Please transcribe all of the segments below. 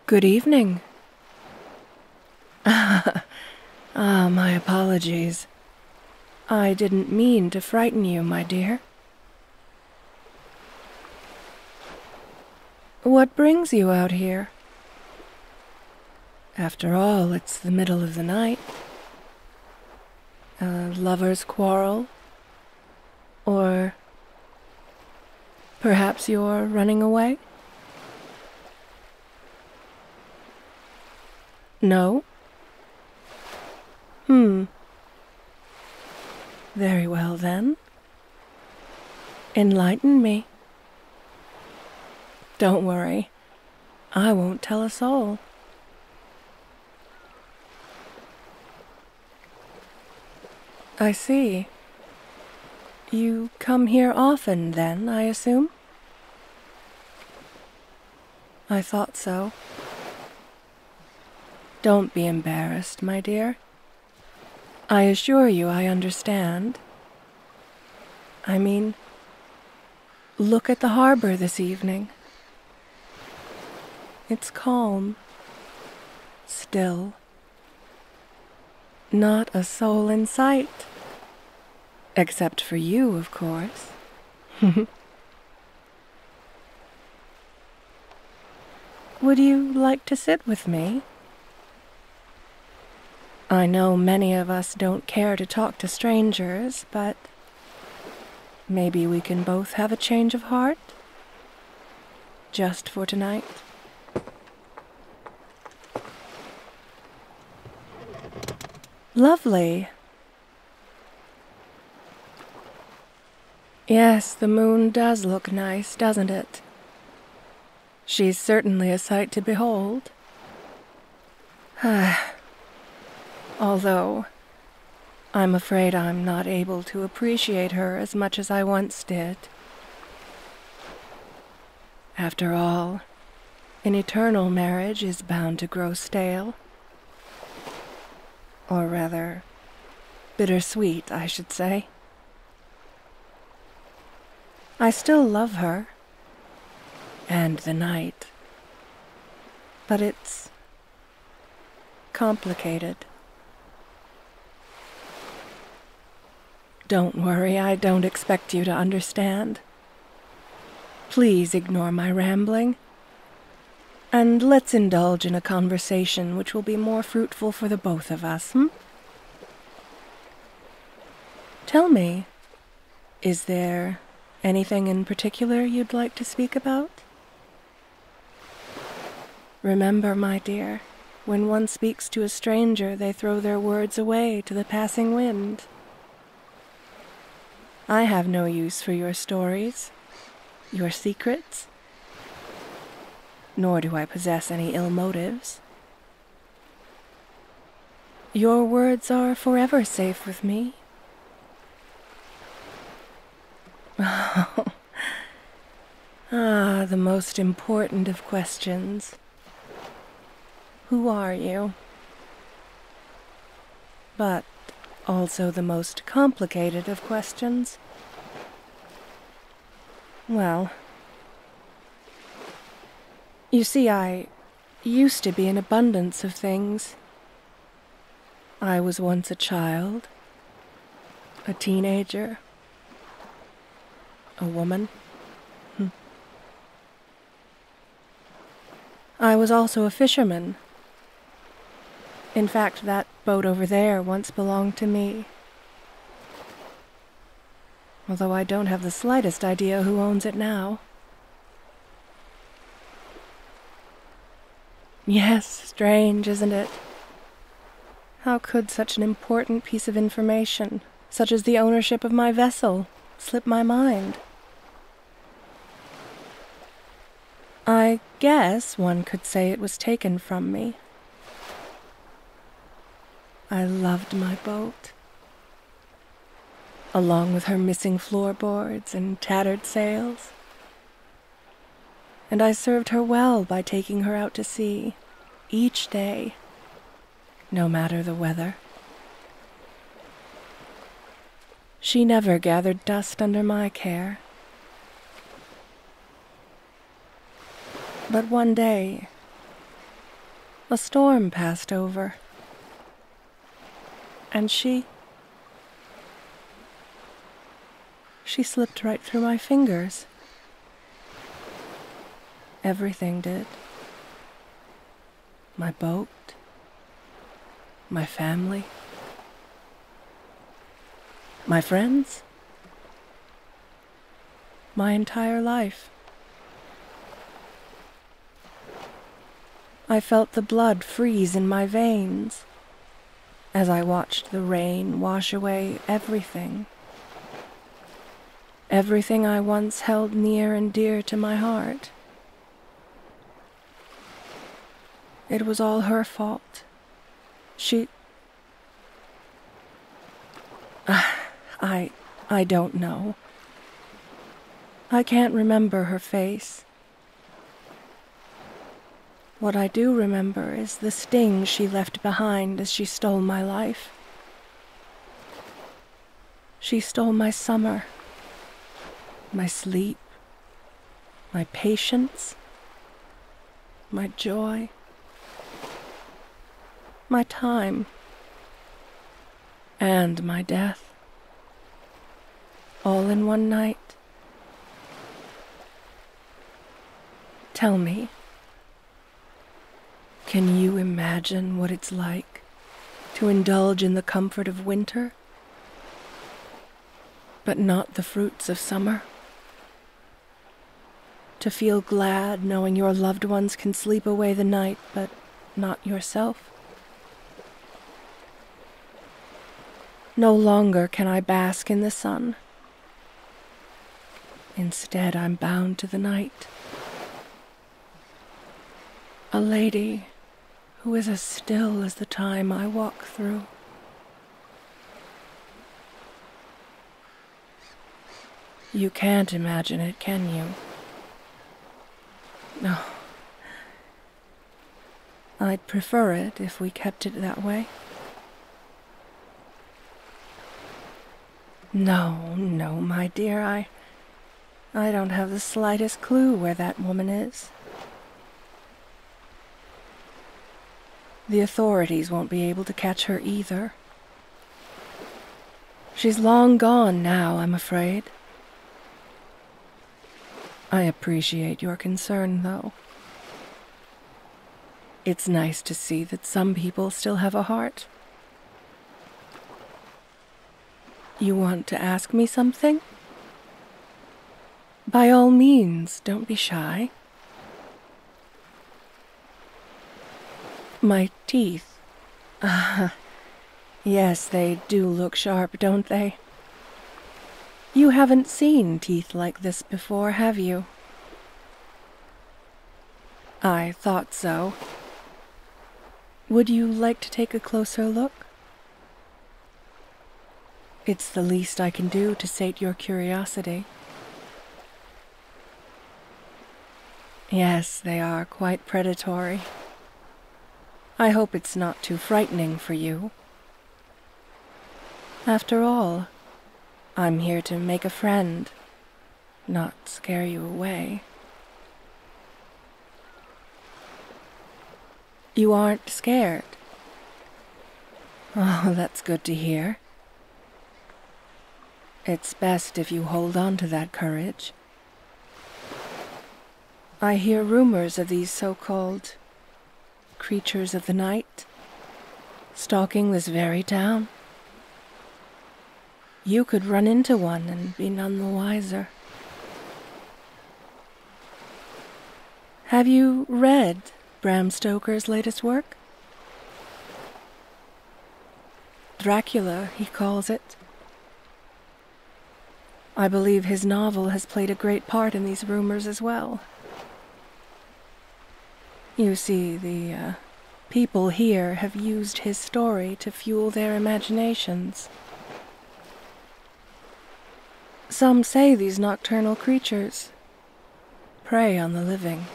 Good evening. My apologies. I didn't mean to frighten you, my dear. What brings you out here? After all, it's the middle of the night. A lover's quarrel? Or perhaps you're running away? No? Very well, then. Enlighten me. Don't worry. I won't tell a soul. I see. You come here often, then, I assume? I thought so. Don't be embarrassed, my dear. I assure you I understand. I mean, look at the harbor this evening. It's calm, still. Not a soul in sight. Except for you, of course. Would you like to sit with me? I know many of us don't care to talk to strangers, but maybe we can both have a change of heart? Just for tonight. Lovely. Yes, the moon does look nice, doesn't it? She's certainly a sight to behold. Although, I'm afraid I'm not able to appreciate her as much as I once did. After all, an eternal marriage is bound to grow stale. Or rather, bittersweet, I should say. I still love her, and the night, but it's complicated. Don't worry, I don't expect you to understand. Please ignore my rambling, and let's indulge in a conversation which will be more fruitful for the both of us, Tell me, is there anything in particular you'd like to speak about? Remember, my dear, when one speaks to a stranger, they throw their words away to the passing wind. I have no use for your stories, your secrets, nor do I possess any ill motives. Your words are forever safe with me. The most important of questions. Who are you? But also the most complicated of questions. Well, you see, I used to be an abundance of things. I was once a child, a teenager, a woman. I was also a fisherman. In fact, that boat over there once belonged to me. Although I don't have the slightest idea who owns it now. Yes, strange, isn't it? How could such an important piece of information, such as the ownership of my vessel, slip my mind? I guess one could say it was taken from me. I loved my boat, along with her missing floorboards and tattered sails. And I served her well by taking her out to sea, each day, no matter the weather. She never gathered dust under my care. But one day, A storm passed over, and she slipped right through my fingers. Everything did. My boat, my family, my friends, my entire life. I felt the blood freeze in my veins as I watched the rain wash away everything. Everything I once held near and dear to my heart. It was all her fault. I don't know. I can't remember her face. What I do remember is the sting she left behind as she stole my life. She stole my summer, my sleep, my patience, my joy, my time, and my death, all in one night. Tell me, can you imagine what it's like to indulge in the comfort of winter, but not the fruits of summer? To feel glad knowing your loved ones can sleep away the night, but not yourself? No longer can I bask in the sun. Instead, I'm bound to the night. A lady who is as still as the time I walk through. You can't imagine it, can you? No. I'd prefer it if we kept it that way. No, my dear, I don't have the slightest clue where that woman is. The authorities won't be able to catch her either. She's long gone now, I'm afraid. I appreciate your concern, though. It's nice to see that some people still have a heart. You want to ask me something? By all means, don't be shy. My teeth. Yes, they do look sharp, don't they? You haven't seen teeth like this before, have you? I thought so. Would you like to take a closer look? It's the least I can do to sate your curiosity. Yes, they are quite predatory. I hope it's not too frightening for you. After all, I'm here to make a friend, not scare you away. You aren't scared? Oh, that's good to hear. It's best if you hold on to that courage. I hear rumors of these so-called creatures of the night stalking this very town. You could run into one and be none the wiser. Have you read Bram Stoker's latest work? Dracula, he calls it. I believe his novel has played a great part in these rumors as well. You see, the people here have used his story to fuel their imaginations. Some say these nocturnal creatures prey on the living,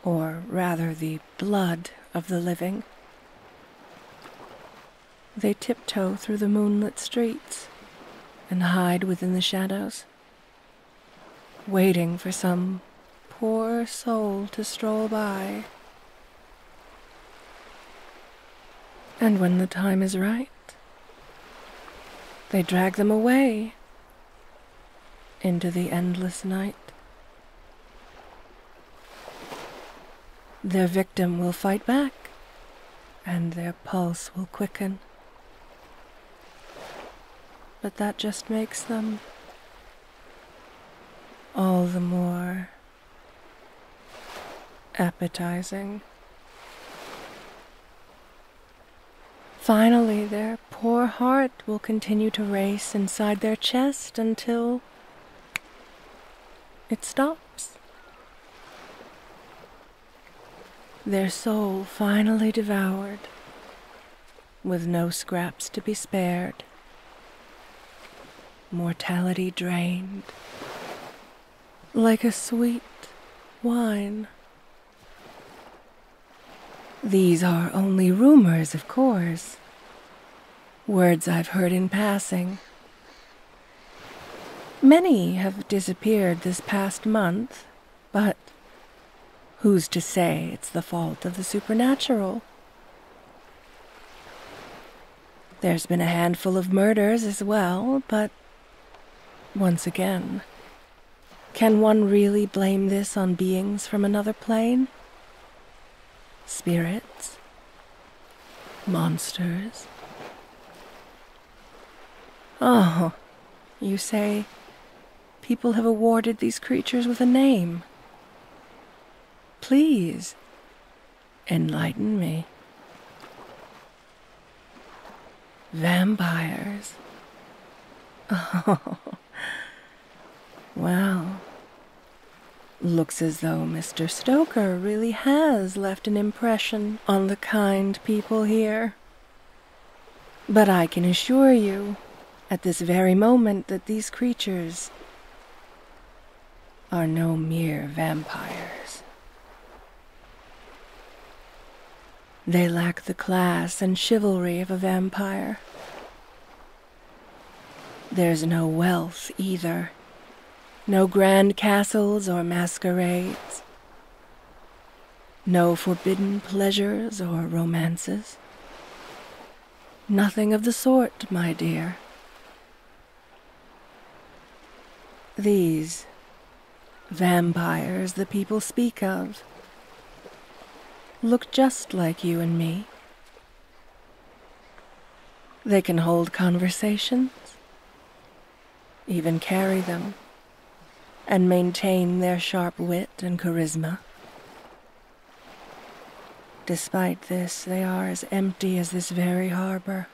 or rather the blood of the living. They tiptoe through the moonlit streets and hide within the shadows, waiting for some poor soul to stroll by And when the time is right, they drag them away into the endless night. Their victim will fight back, and their pulse will quicken. But that just makes them all the more appetizing. Finally, their poor heart will continue to race inside their chest until it stops. Their soul finally devoured, with no scraps to be spared. Mortality drained, like a sweet wine. These are only rumors, of course. Words I've heard in passing. Many have disappeared this past month, but who's to say it's the fault of the supernatural? There's been a handful of murders as well, but once again, can one really blame this on beings from another plane? Spirits? Monsters? Oh, you say people have awarded these creatures with a name. Please, enlighten me. Vampires. Oh, well, looks as though Mr. Stoker really has left an impression on the kind people here. But I can assure you, at this very moment, that these creatures are no mere vampires. They lack the class and chivalry of a vampire. There's no wealth either. No grand castles or masquerades. No forbidden pleasures or romances. Nothing of the sort, my dear. These vampires the people speak of look just like you and me. They can hold conversations, even carry them, and maintain their sharp wit and charisma. Despite this, they are as empty as this very harbor.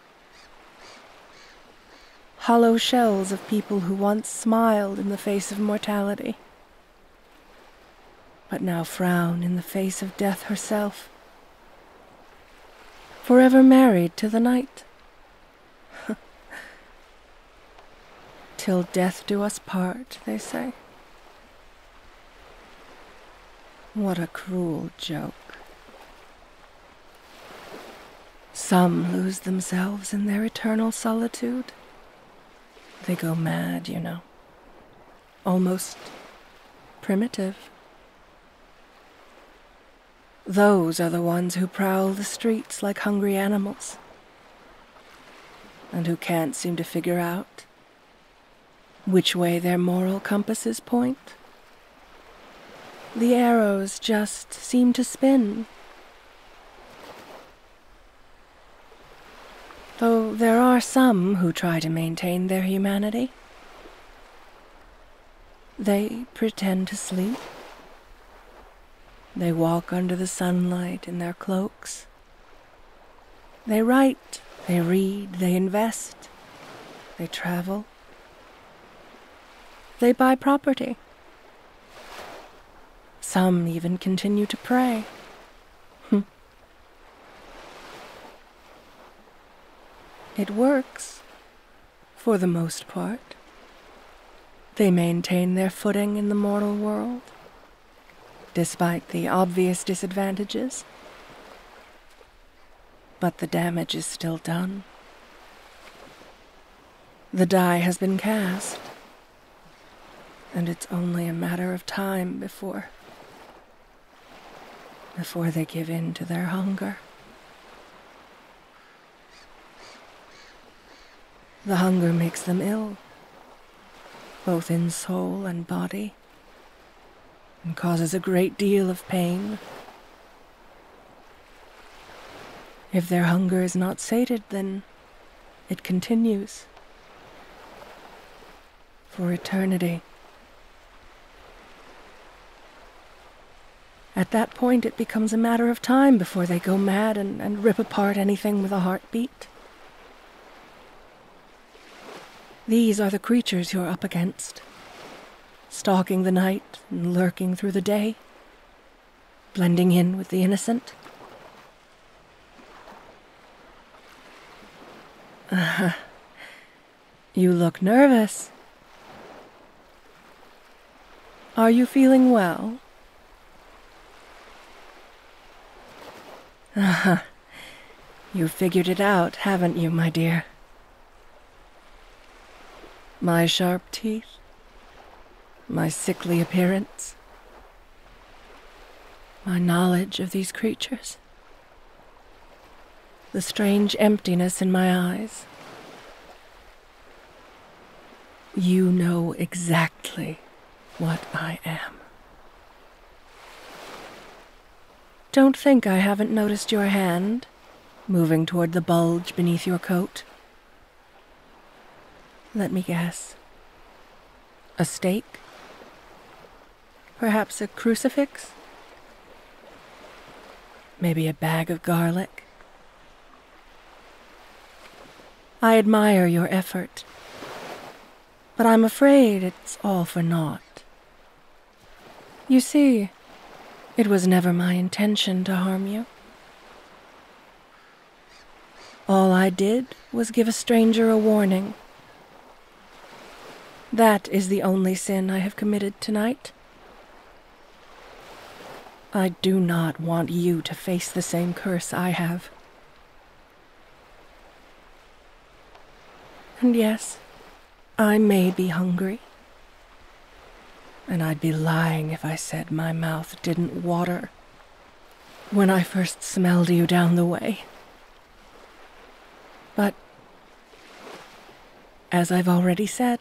Hollow shells of people who once smiled in the face of mortality, but now frown in the face of death herself, forever married to the night. Till death do us part, they say. What a cruel joke. Some lose themselves in their eternal solitude. They go mad, you know. Almost primitive. Those are the ones who prowl the streets like hungry animals, and who can't seem to figure out which way their moral compasses point. The arrows just seem to spin. Though there are some who try to maintain their humanity. They pretend to sleep. They walk under the sunlight in their cloaks. They write, they read, they invest, they travel. They buy property. Some even continue to pray. It works, for the most part. They maintain their footing in the mortal world, despite the obvious disadvantages. But the damage is still done. The die has been cast, and it's only a matter of time before they give in to their hunger. The hunger makes them ill, both in soul and body, and causes a great deal of pain. If their hunger is not sated, then it continues for eternity. At that point, it becomes a matter of time before they go mad and rip apart anything with a heartbeat. These are the creatures you're up against, stalking the night and lurking through the day, blending in with the innocent. You look nervous. Are you feeling well? You figured it out, haven't you, my dear? My sharp teeth, my sickly appearance, my knowledge of these creatures, the strange emptiness in my eyes. You know exactly what I am. Don't think I haven't noticed your hand moving toward the bulge beneath your coat. Let me guess. A stake? Perhaps a crucifix? Maybe a bag of garlic? I admire your effort, but I'm afraid it's all for naught. You see, it was never my intention to harm you. All I did was give a stranger a warning. That is the only sin I have committed tonight. I do not want you to face the same curse I have. And yes, I may be hungry. And I'd be lying if I said my mouth didn't water when I first smelled you down the way. But, as I've already said,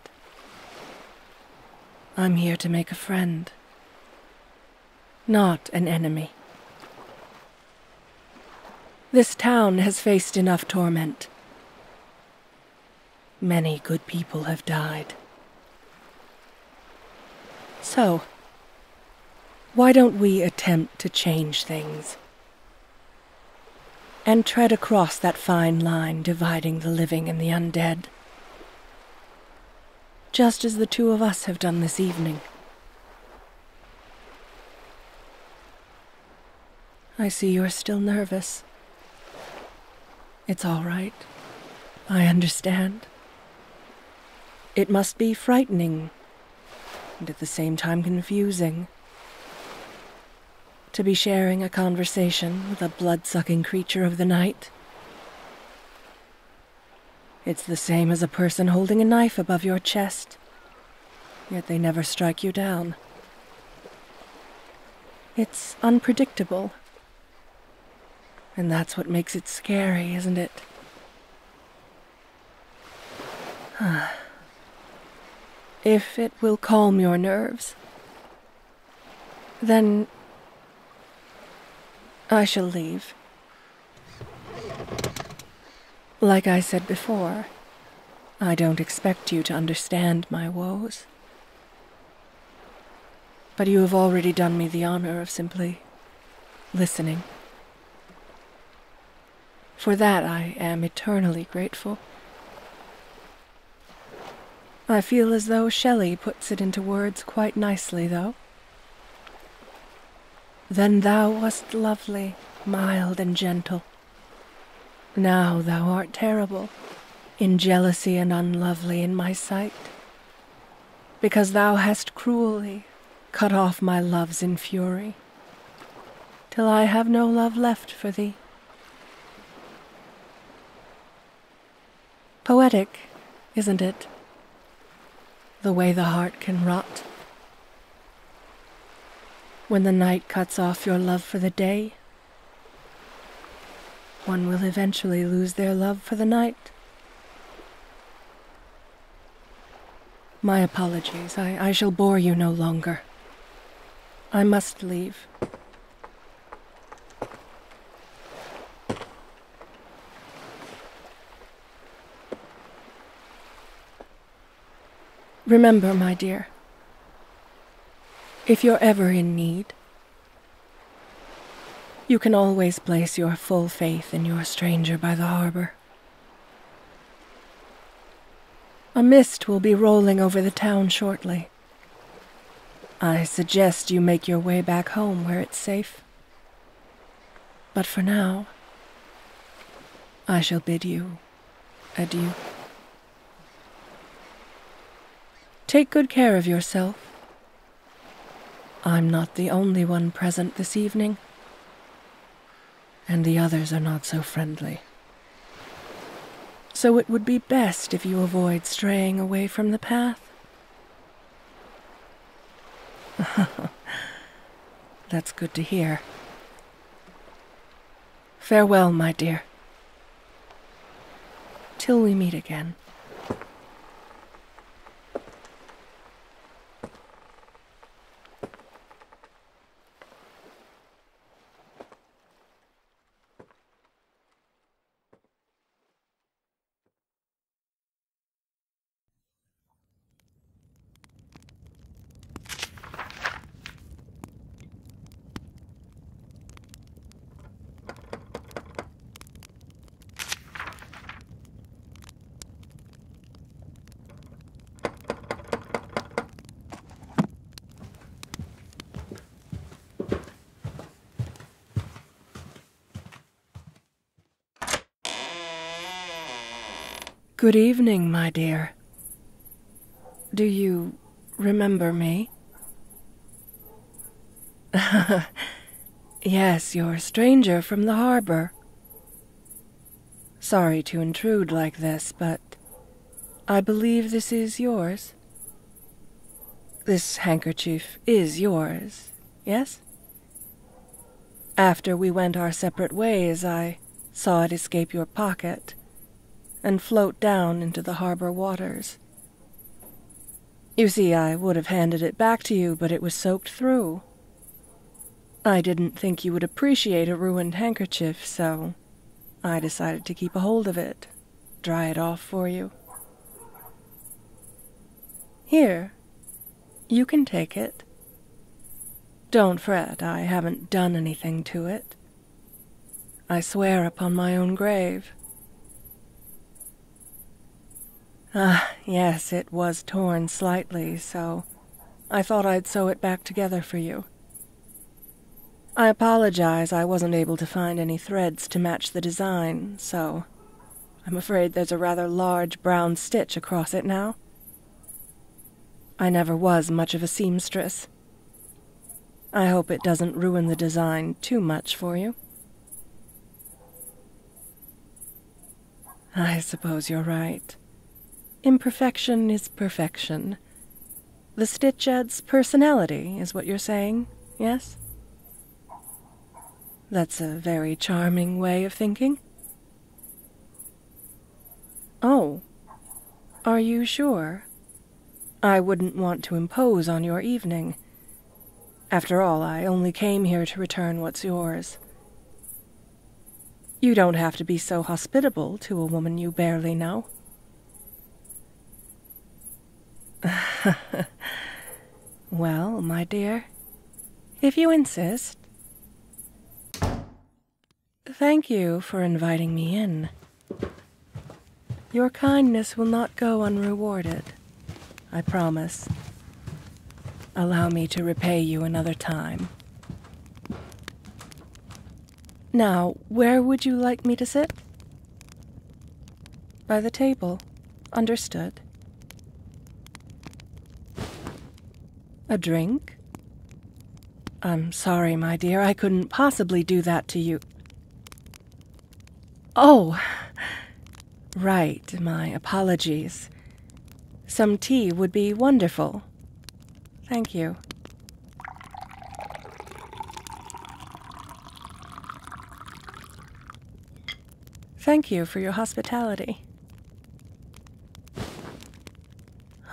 I'm here to make a friend, not an enemy. This town has faced enough torment. Many good people have died. So, why don't we attempt to change things and tread across that fine line dividing the living and the undead, just as the two of us have done this evening? I see you're still nervous. It's all right. I understand. It must be frightening and at the same time confusing to be sharing a conversation with a blood-sucking creature of the night. It's the same as a person holding a knife above your chest, yet they never strike you down. It's unpredictable, and that's what makes it scary, isn't it? If it will calm your nerves, then I shall leave. Like I said before, I don't expect you to understand my woes. But you have already done me the honor of simply listening. For that I am eternally grateful. I feel as though Shelley puts it into words quite nicely, though. Then thou wast lovely, mild and gentle. Now thou art terrible, in jealousy and unlovely in my sight, because thou hast cruelly cut off my loves in fury, till I have no love left for thee. Poetic, isn't it? The way the heart can rot. When the night cuts off your love for the day, one will eventually lose their love for the night. My apologies. I shall bore you no longer. I must leave. Remember, my dear, if you're ever in need, you can always place your full faith in your stranger by the harbor. A mist will be rolling over the town shortly. I suggest you make your way back home where it's safe. But for now, I shall bid you adieu. Take good care of yourself. I'm not the only one present this evening, and the others are not so friendly. So it would be best if you avoid straying away from the path. That's good to hear. Farewell, my dear. Till we meet again. Good evening, my dear. Do you remember me? Yes, you're a stranger from the harbor. Sorry to intrude like this, but I believe this is yours. This handkerchief is yours, yes? After we went our separate ways, I saw it escape your pocket and float down into the harbor waters. You see, I would have handed it back to you, but it was soaked through. I didn't think you would appreciate a ruined handkerchief, so I decided to keep a hold of it, dry it off for you. Here, you can take it. Don't fret, I haven't done anything to it. I swear upon my own grave. Yes, it was torn slightly, so I thought I'd sew it back together for you. I apologize I wasn't able to find any threads to match the design, so I'm afraid there's a rather large brown stitch across it now. I never was much of a seamstress. I hope it doesn't ruin the design too much for you. I suppose you're right. Imperfection is perfection. The stitch adds personality, is what you're saying, yes? That's a very charming way of thinking. Oh, are you sure? I wouldn't want to impose on your evening. After all, I only came here to return what's yours. You don't have to be so hospitable to a woman you barely know. Well, my dear, if you insist. Thank you for inviting me in. Your kindness will not go unrewarded, I promise. Allow me to repay you another time. Now, where would you like me to sit? By the table. Understood. A drink? I'm sorry, my dear, I couldn't possibly do that to you. Oh, right, my apologies. Some tea would be wonderful. Thank you. Thank you for your hospitality.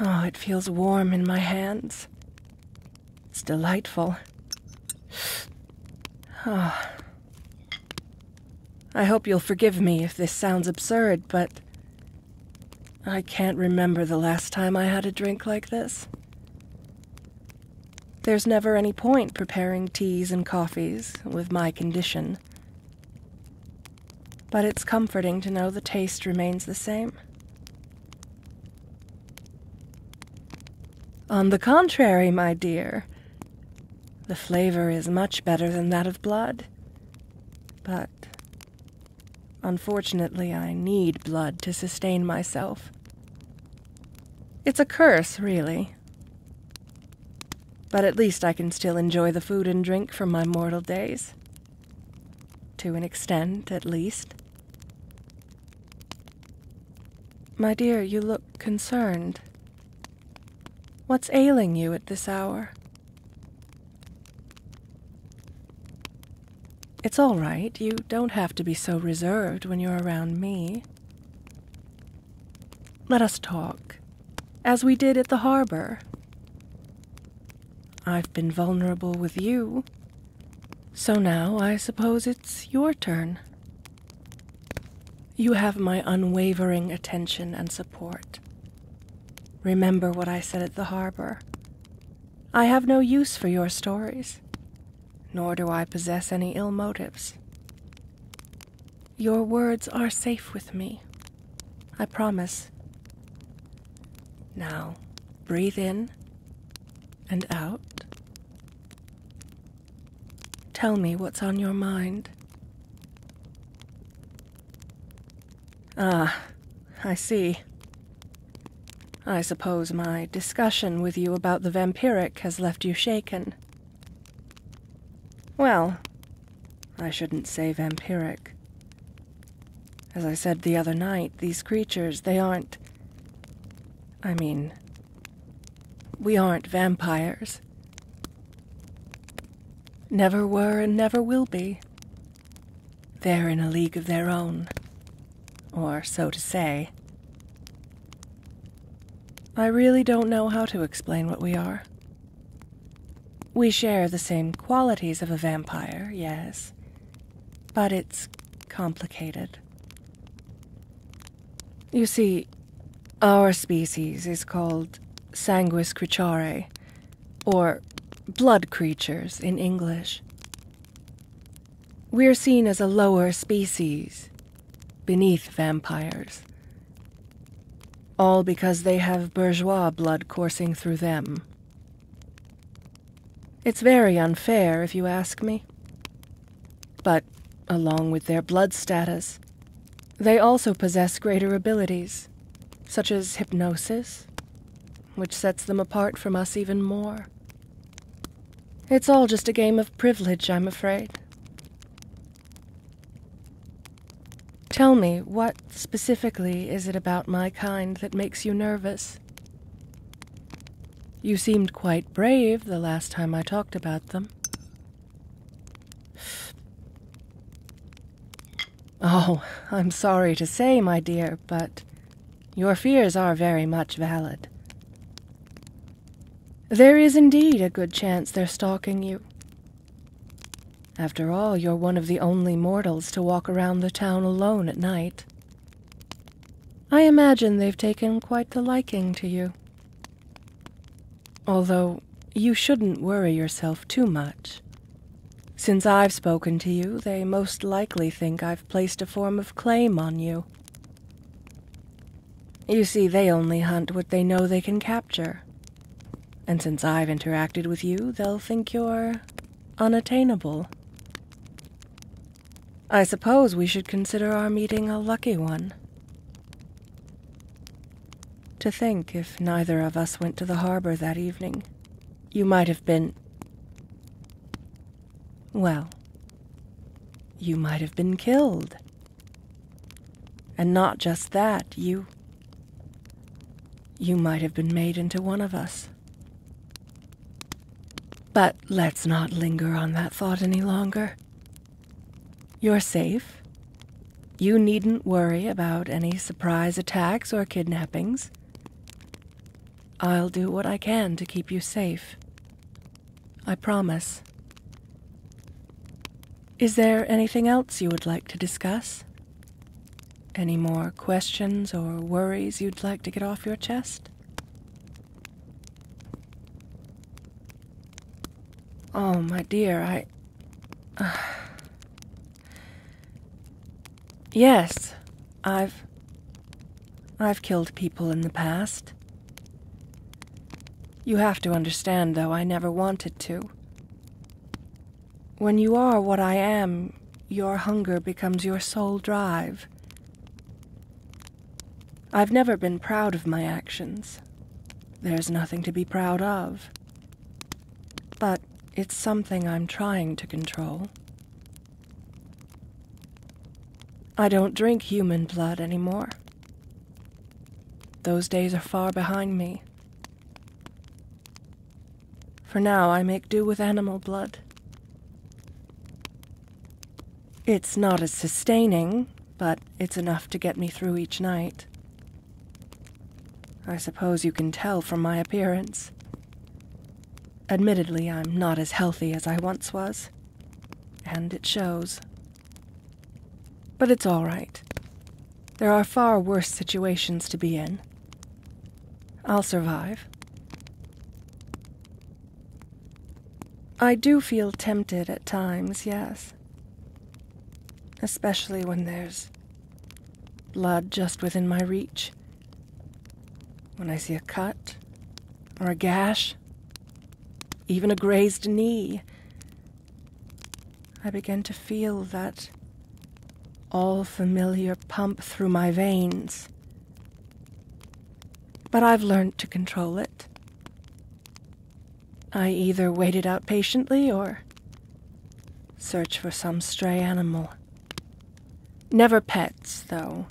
Oh, it feels warm in my hands. It's delightful. Oh. I hope you'll forgive me if this sounds absurd, but I can't remember the last time I had a drink like this. There's never any point preparing teas and coffees with my condition. But it's comforting to know the taste remains the same. On the contrary, my dear, the flavor is much better than that of blood. But unfortunately, I need blood to sustain myself. It's a curse, really. But at least I can still enjoy the food and drink from my mortal days. To an extent, at least. My dear, you look concerned. What's ailing you at this hour? It's all right. You don't have to be so reserved when you're around me. Let us talk, as we did at the harbor. I've been vulnerable with you, so now I suppose it's your turn. You have my unwavering attention and support. Remember what I said at the harbor. I have no use for your stories, nor do I possess any ill motives. Your words are safe with me, I promise. Now, breathe in and out. Tell me what's on your mind. Ah, I see. I suppose my discussion with you about the vampiric has left you shaken. Well, I shouldn't say vampiric. As I said the other night, these creatures, they aren't... we aren't vampires. Never were and never will be. They're in a league of their own, or so to say. I really don't know how to explain what we are. We share the same qualities of a vampire, yes, but it's complicated. You see, our species is called sanguis creaturae, or blood creatures in English. We're seen as a lower species, beneath vampires. All because they have bourgeois blood coursing through them. It's very unfair, if you ask me. But, along with their blood status, they also possess greater abilities, such as hypnosis, which sets them apart from us even more. It's all just a game of privilege, I'm afraid. Tell me, what specifically is it about my kind that makes you nervous? You seemed quite brave the last time I talked about them. Oh, I'm sorry to say, my dear, but your fears are very much valid. There is indeed a good chance they're stalking you. After all, you're one of the only mortals to walk around the town alone at night. I imagine they've taken quite the liking to you. Although, you shouldn't worry yourself too much. Since I've spoken to you, they most likely think I've placed a form of claim on you. You see, they only hunt what they know they can capture. And since I've interacted with you, they'll think you're unattainable. I suppose we should consider our meeting a lucky one. To think if neither of us went to the harbor that evening, you might have been... well, you might have been killed. And not just that, you might have been made into one of us. But let's not linger on that thought any longer. You're safe. You needn't worry about any surprise attacks or kidnappings. I'll do what I can to keep you safe. I promise. Is there anything else you would like to discuss? Any more questions or worries you'd like to get off your chest? Oh, my dear, Yes, I've killed people in the past. You have to understand, though, I never wanted to. When you are what I am, your hunger becomes your sole drive. I've never been proud of my actions. There's nothing to be proud of. But it's something I'm trying to control. I don't drink human blood anymore. Those days are far behind me. For now, I make do with animal blood. It's not as sustaining, but it's enough to get me through each night. I suppose you can tell from my appearance. Admittedly, I'm not as healthy as I once was, and it shows. But it's all right. There are far worse situations to be in. I'll survive. I do feel tempted at times, yes. Especially when there's blood just within my reach. When I see a cut, or a gash, even a grazed knee, I begin to feel that all-familiar pump through my veins. But I've learned to control it. I either wait it out patiently or search for some stray animal. Never pets, though.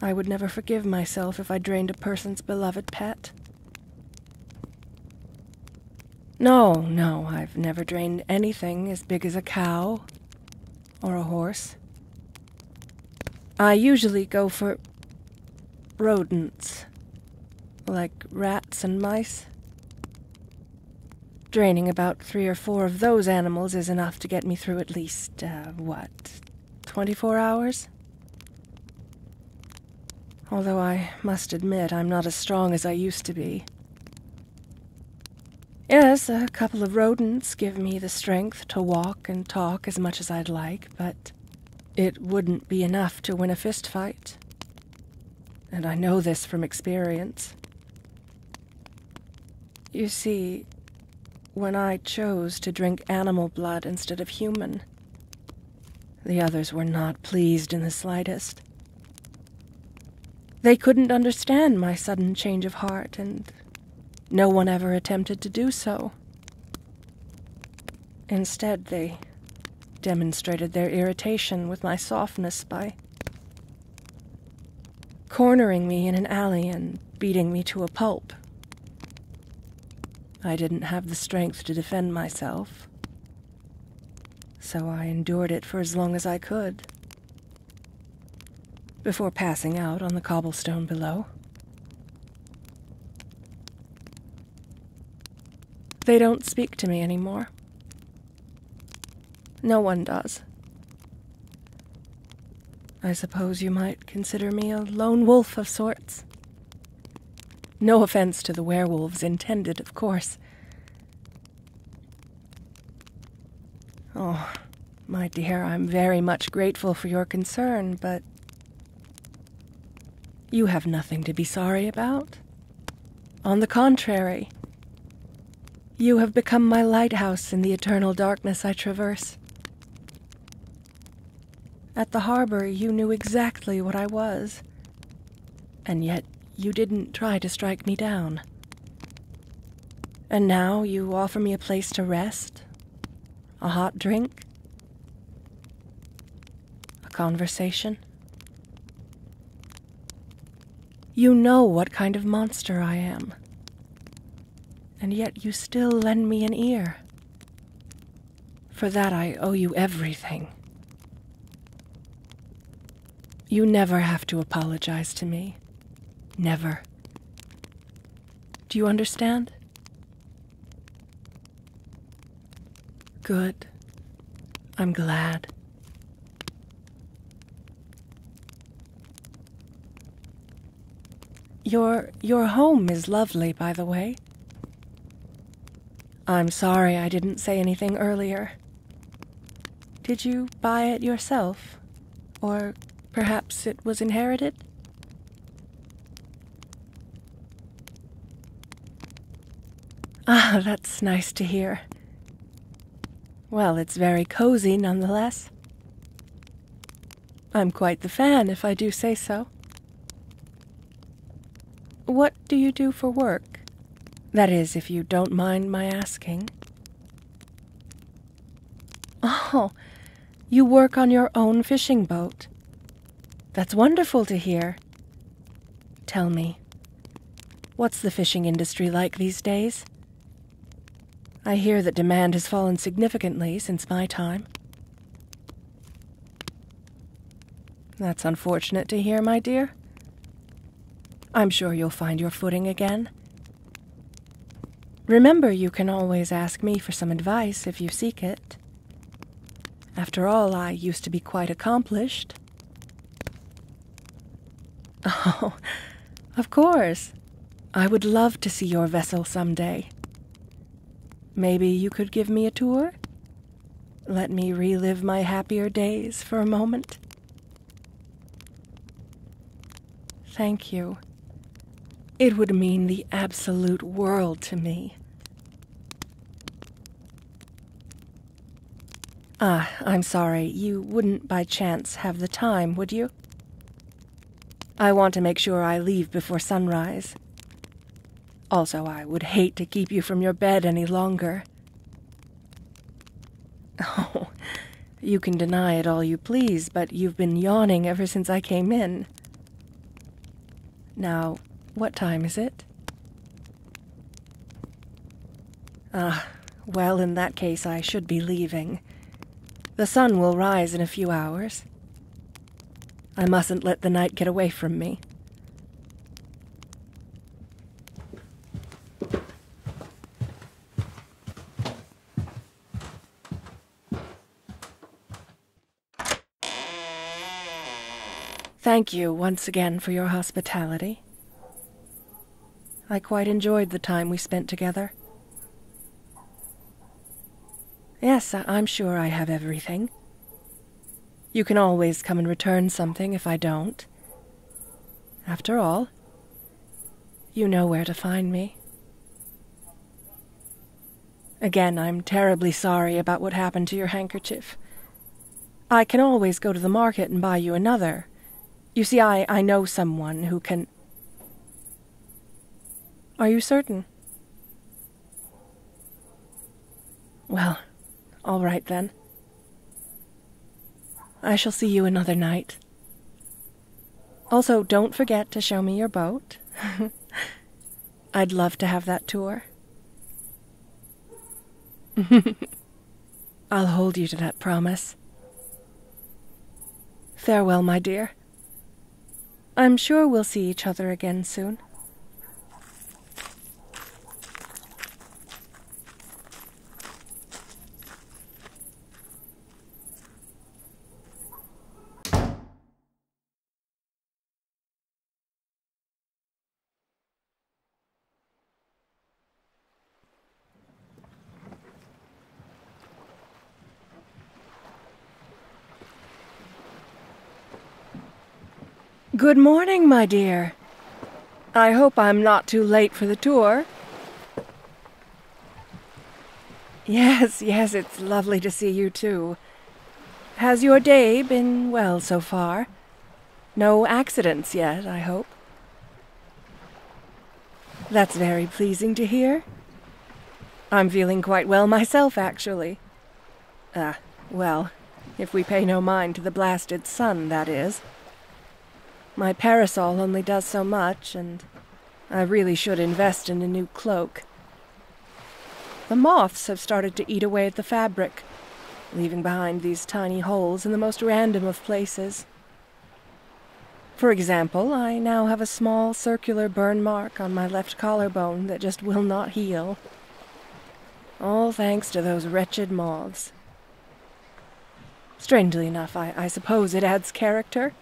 I would never forgive myself if I drained a person's beloved pet. No, I've never drained anything as big as a cow or a horse. I usually go for rodents, like rats and mice. Draining about 3 or 4 of those animals is enough to get me through at least, 24 hours? Although I must admit I'm not as strong as I used to be. Yes, a couple of rodents give me the strength to walk and talk as much as I'd like, but it wouldn't be enough to win a fist fight. And I know this from experience. You see, when I chose to drink animal blood instead of human, the others were not pleased in the slightest. They couldn't understand my sudden change of heart, and no one ever attempted to do so. Instead, they demonstrated their irritation with my softness by cornering me in an alley and beating me to a pulp. I didn't have the strength to defend myself, so I endured it for as long as I could, before passing out on the cobblestone below. They don't speak to me anymore. No one does. I suppose you might consider me a lone wolf of sorts. No offense to the werewolves intended, of course. Oh, my dear, I'm very much grateful for your concern, but you have nothing to be sorry about. On the contrary, you have become my lighthouse in the eternal darkness I traverse. At the harbor, you knew exactly what I was, and yet you didn't try to strike me down. And now you offer me a place to rest, a hot drink, a conversation. You know what kind of monster I am, and yet you still lend me an ear. For that I owe you everything. You never have to apologize to me. Never. Do you understand? Good. I'm glad. Your home is lovely, by the way. I'm sorry I didn't say anything earlier. Did you buy it yourself? Or perhaps it was inherited? Ah, that's nice to hear. Well, it's very cozy nonetheless. I'm quite the fan, if I do say so. What do you do for work? That is, if you don't mind my asking. Oh, you work on your own fishing boat. That's wonderful to hear. Tell me, what's the fishing industry like these days? I hear that demand has fallen significantly since my time. That's unfortunate to hear, my dear. I'm sure you'll find your footing again. Remember, you can always ask me for some advice if you seek it. After all, I used to be quite accomplished. Oh, of course. I would love to see your vessel someday. Maybe you could give me a tour? Let me relive my happier days for a moment. Thank you. It would mean the absolute world to me. Ah, I'm sorry. You wouldn't by chance have the time, would you? I want to make sure I leave before sunrise. Also, I would hate to keep you from your bed any longer. Oh, you can deny it all you please, but you've been yawning ever since I came in. Now, what time is it? Ah, well, in that case I should be leaving. The sun will rise in a few hours. I mustn't let the night get away from me. Thank you once again for your hospitality. I quite enjoyed the time we spent together. Yes, I'm sure I have everything. You can always come and return something if I don't. After all, you know where to find me. Again, I'm terribly sorry about what happened to your handkerchief. I can always go to the market and buy you another. You see, I know someone who can... Are you certain? Well, all right then. I shall see you another night. Also, don't forget to show me your boat. I'd love to have that tour. I'll hold you to that promise. Farewell, my dear. I'm sure we'll see each other again soon. Good morning, my dear. I hope I'm not too late for the tour. Yes, it's lovely to see you too. Has your day been well so far? No accidents yet, I hope. That's very pleasing to hear. I'm feeling quite well myself, actually. Well, if we pay no mind to the blasted sun, that is. My parasol only does so much, and I really should invest in a new cloak. The moths have started to eat away at the fabric, leaving behind these tiny holes in the most random of places. For example, I now have a small circular burn mark on my left collarbone that just will not heal. All thanks to those wretched moths. Strangely enough, I suppose it adds character.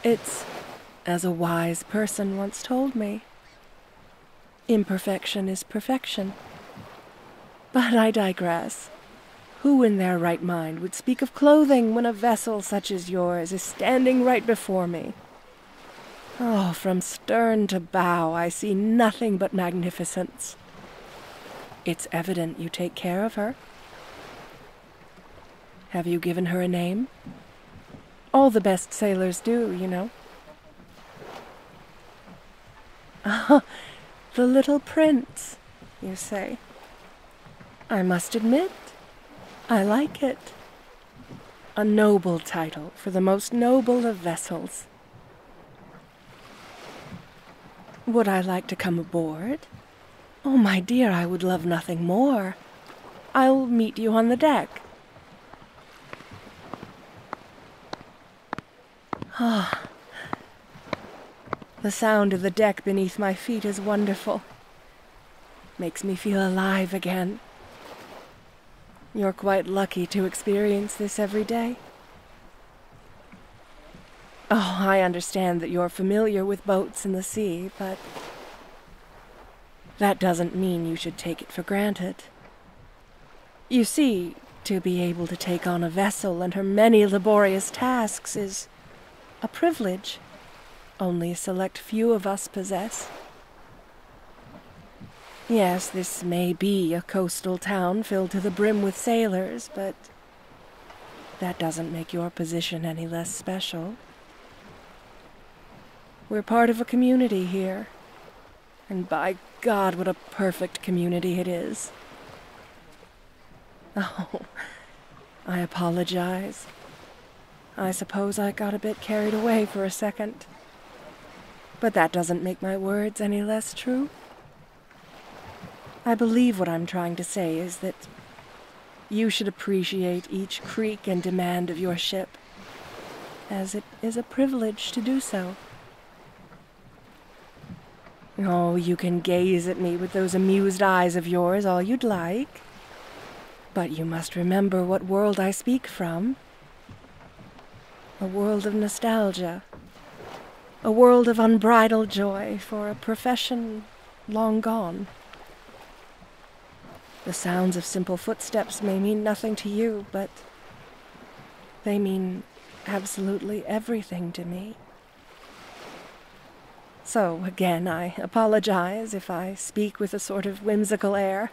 It's, as a wise person once told me, imperfection is perfection. But I digress. Who in their right mind would speak of clothing when a vessel such as yours is standing right before me? Oh, from stern to bow, I see nothing but magnificence. It's evident you take care of her. Have you given her a name? All the best sailors do, you know. Ah, the little prince, you say. I must admit, I like it. A noble title for the most noble of vessels. Would I like to come aboard? Oh, my dear, I would love nothing more. I'll meet you on the deck. Ah, the sound of the deck beneath my feet is wonderful. Makes me feel alive again. You're quite lucky to experience this every day. Oh, I understand that you're familiar with boats and the sea, but that doesn't mean you should take it for granted. You see, to be able to take on a vessel and her many laborious tasks is a privilege only a select few of us possess. Yes, this may be a coastal town filled to the brim with sailors, but that doesn't make your position any less special. We're part of a community here, and by God, what a perfect community it is. Oh, I apologize. I suppose I got a bit carried away for a second. But that doesn't make my words any less true. I believe what I'm trying to say is that you should appreciate each creak and demand of your ship, as it is a privilege to do so. Oh, you can gaze at me with those amused eyes of yours all you'd like, but you must remember what world I speak from. A world of nostalgia. A world of unbridled joy for a profession long gone. The sounds of simple footsteps may mean nothing to you, but they mean absolutely everything to me. So, again, I apologize if I speak with a sort of whimsical air.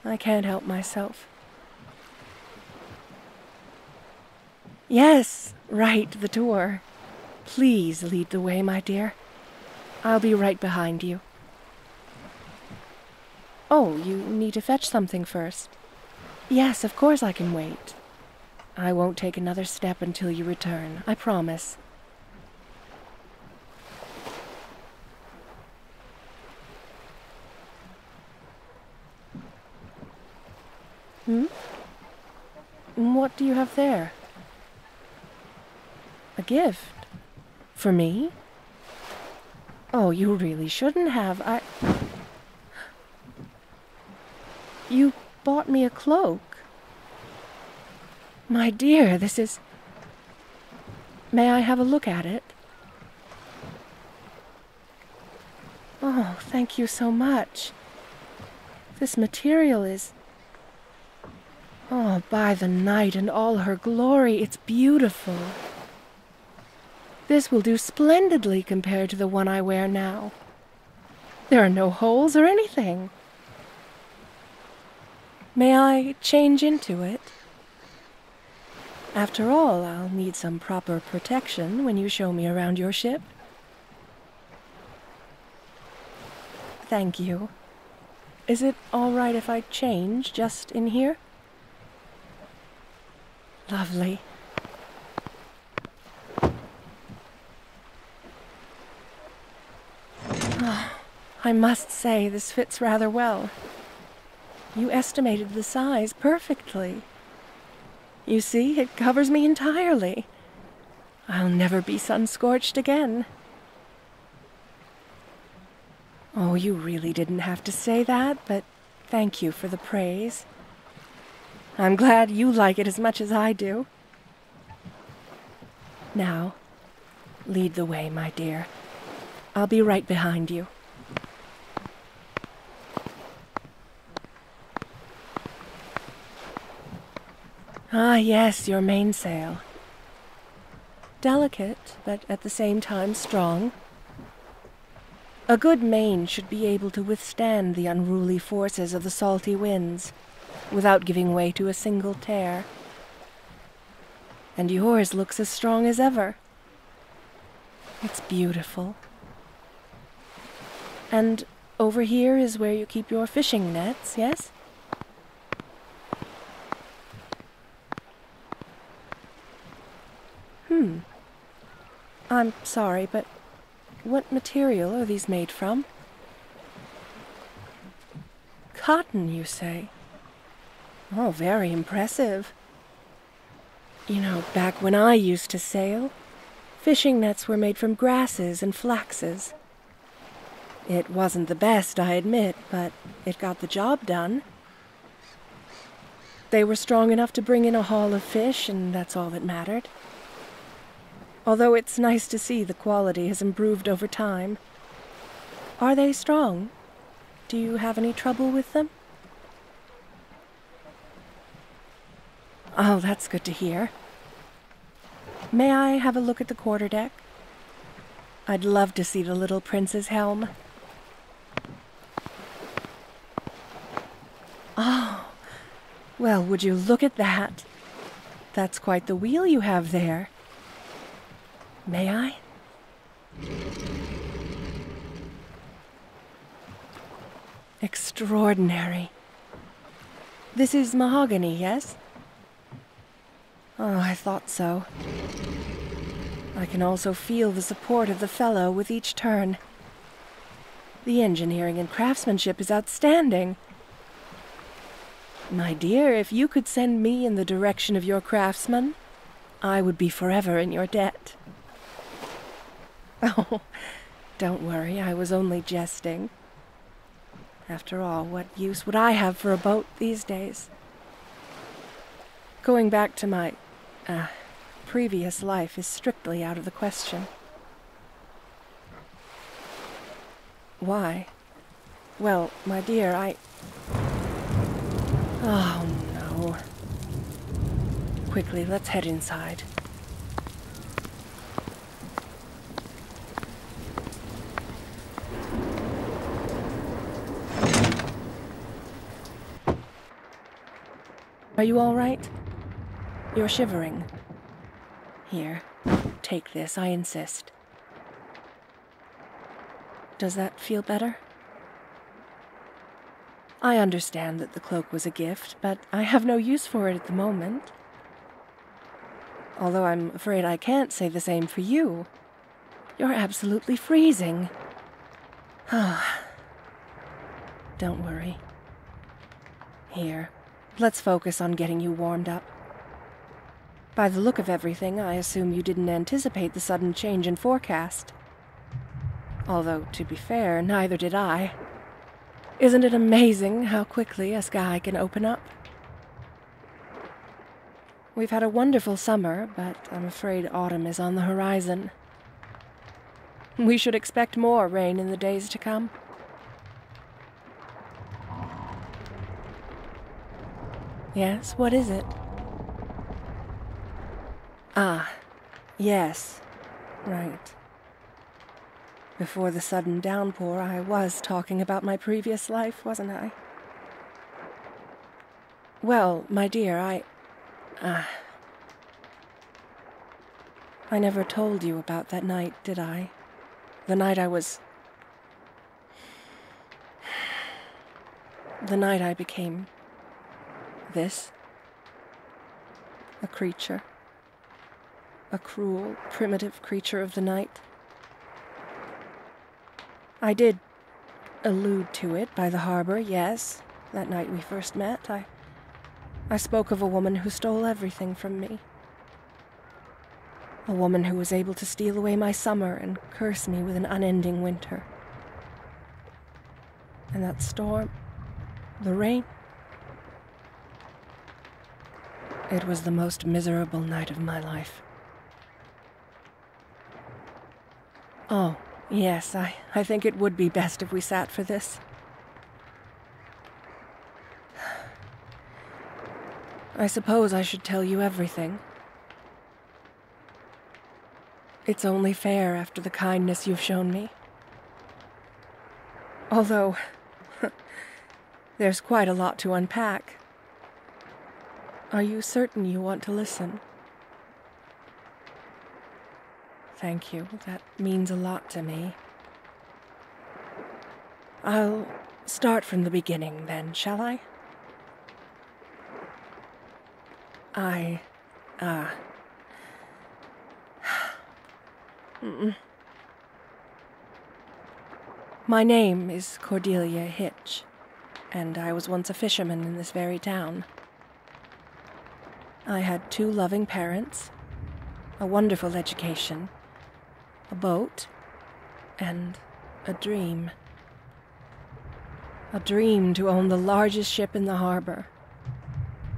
I can't help myself. Yes, right, the tour. Please lead the way, my dear. I'll be right behind you. Oh, you need to fetch something first. Yes, of course I can wait. I won't take another step until you return, I promise. What do you have there? A gift? For me? Oh, you really shouldn't have. You bought me a cloak. My dear, this is... May I have a look at it? Oh, thank you so much. This material is... Oh, by the night and all her glory, it's beautiful. This will do splendidly compared to the one I wear now. There are no holes or anything. May I change into it? After all, I'll need some proper protection when you show me around your ship. Thank you. Is it all right if I change just in here? Lovely. Oh, I must say this fits rather well. You estimated the size perfectly. You see, it covers me entirely. I'll never be sun-scorched again. Oh, you really didn't have to say that, but thank you for the praise. I'm glad you like it as much as I do. Now, lead the way, my dear. I'll be right behind you. Ah, yes, your mainsail. Delicate, but at the same time strong. A good main should be able to withstand the unruly forces of the salty winds without giving way to a single tear. And yours looks as strong as ever. It's beautiful. And over here is where you keep your fishing nets, yes? I'm sorry, but what material are these made from? Cotton, you say? Oh, very impressive. You know, back when I used to sail, fishing nets were made from grasses and flaxes. It wasn't the best, I admit, but it got the job done. They were strong enough to bring in a haul of fish, and that's all that mattered. Although it's nice to see the quality has improved over time. Are they strong? Do you have any trouble with them? Oh, that's good to hear. May I have a look at the quarterdeck? I'd love to see the little prince's helm. Oh, well, would you look at that? That's quite the wheel you have there. May I? Extraordinary. This is mahogany, yes? Oh, I thought so. I can also feel the support of the felloe with each turn. The engineering and craftsmanship is outstanding. My dear, if you could send me in the direction of your craftsman, I would be forever in your debt. Oh, don't worry, I was only jesting. After all, what use would I have for a boat these days? Going back to my, previous life is strictly out of the question. Why? Well, my dear, Oh, no. Quickly, let's head inside. Are you all right? You're shivering. Here, take this, I insist. Does that feel better? I understand that the cloak was a gift, but I have no use for it at the moment. Although I'm afraid I can't say the same for you. You're absolutely freezing. Ah. Don't worry. Here. Let's focus on getting you warmed up. By the look of everything, I assume you didn't anticipate the sudden change in forecast. Although, to be fair, neither did I. Isn't it amazing how quickly a sky can open up? We've had a wonderful summer, but I'm afraid autumn is on the horizon. We should expect more rain in the days to come. Yes, what is it? Ah, yes, right. Before the sudden downpour, I was talking about my previous life, wasn't I? Well, my dear, I never told you about that night, did I? The night The night I became this. A creature. A cruel, primitive creature of the night. I did allude to it by the harbor, yes. That night we first met, I spoke of a woman who stole everything from me. A woman who was able to steal away my summer and curse me with an unending winter. And that storm, the rain, it was the most miserable night of my life. Oh, yes, I think it would be best if we sat for this. I suppose I should tell you everything. It's only fair after the kindness you've shown me. Although, there's quite a lot to unpack. Are you certain you want to listen? Thank you. That means a lot to me. I'll start from the beginning then, shall I? My name is Cordelia Hitch, and I was once a fisherman in this very town. I had 2 loving parents, a wonderful education, a boat, and a dream. A dream to own the largest ship in the harbor,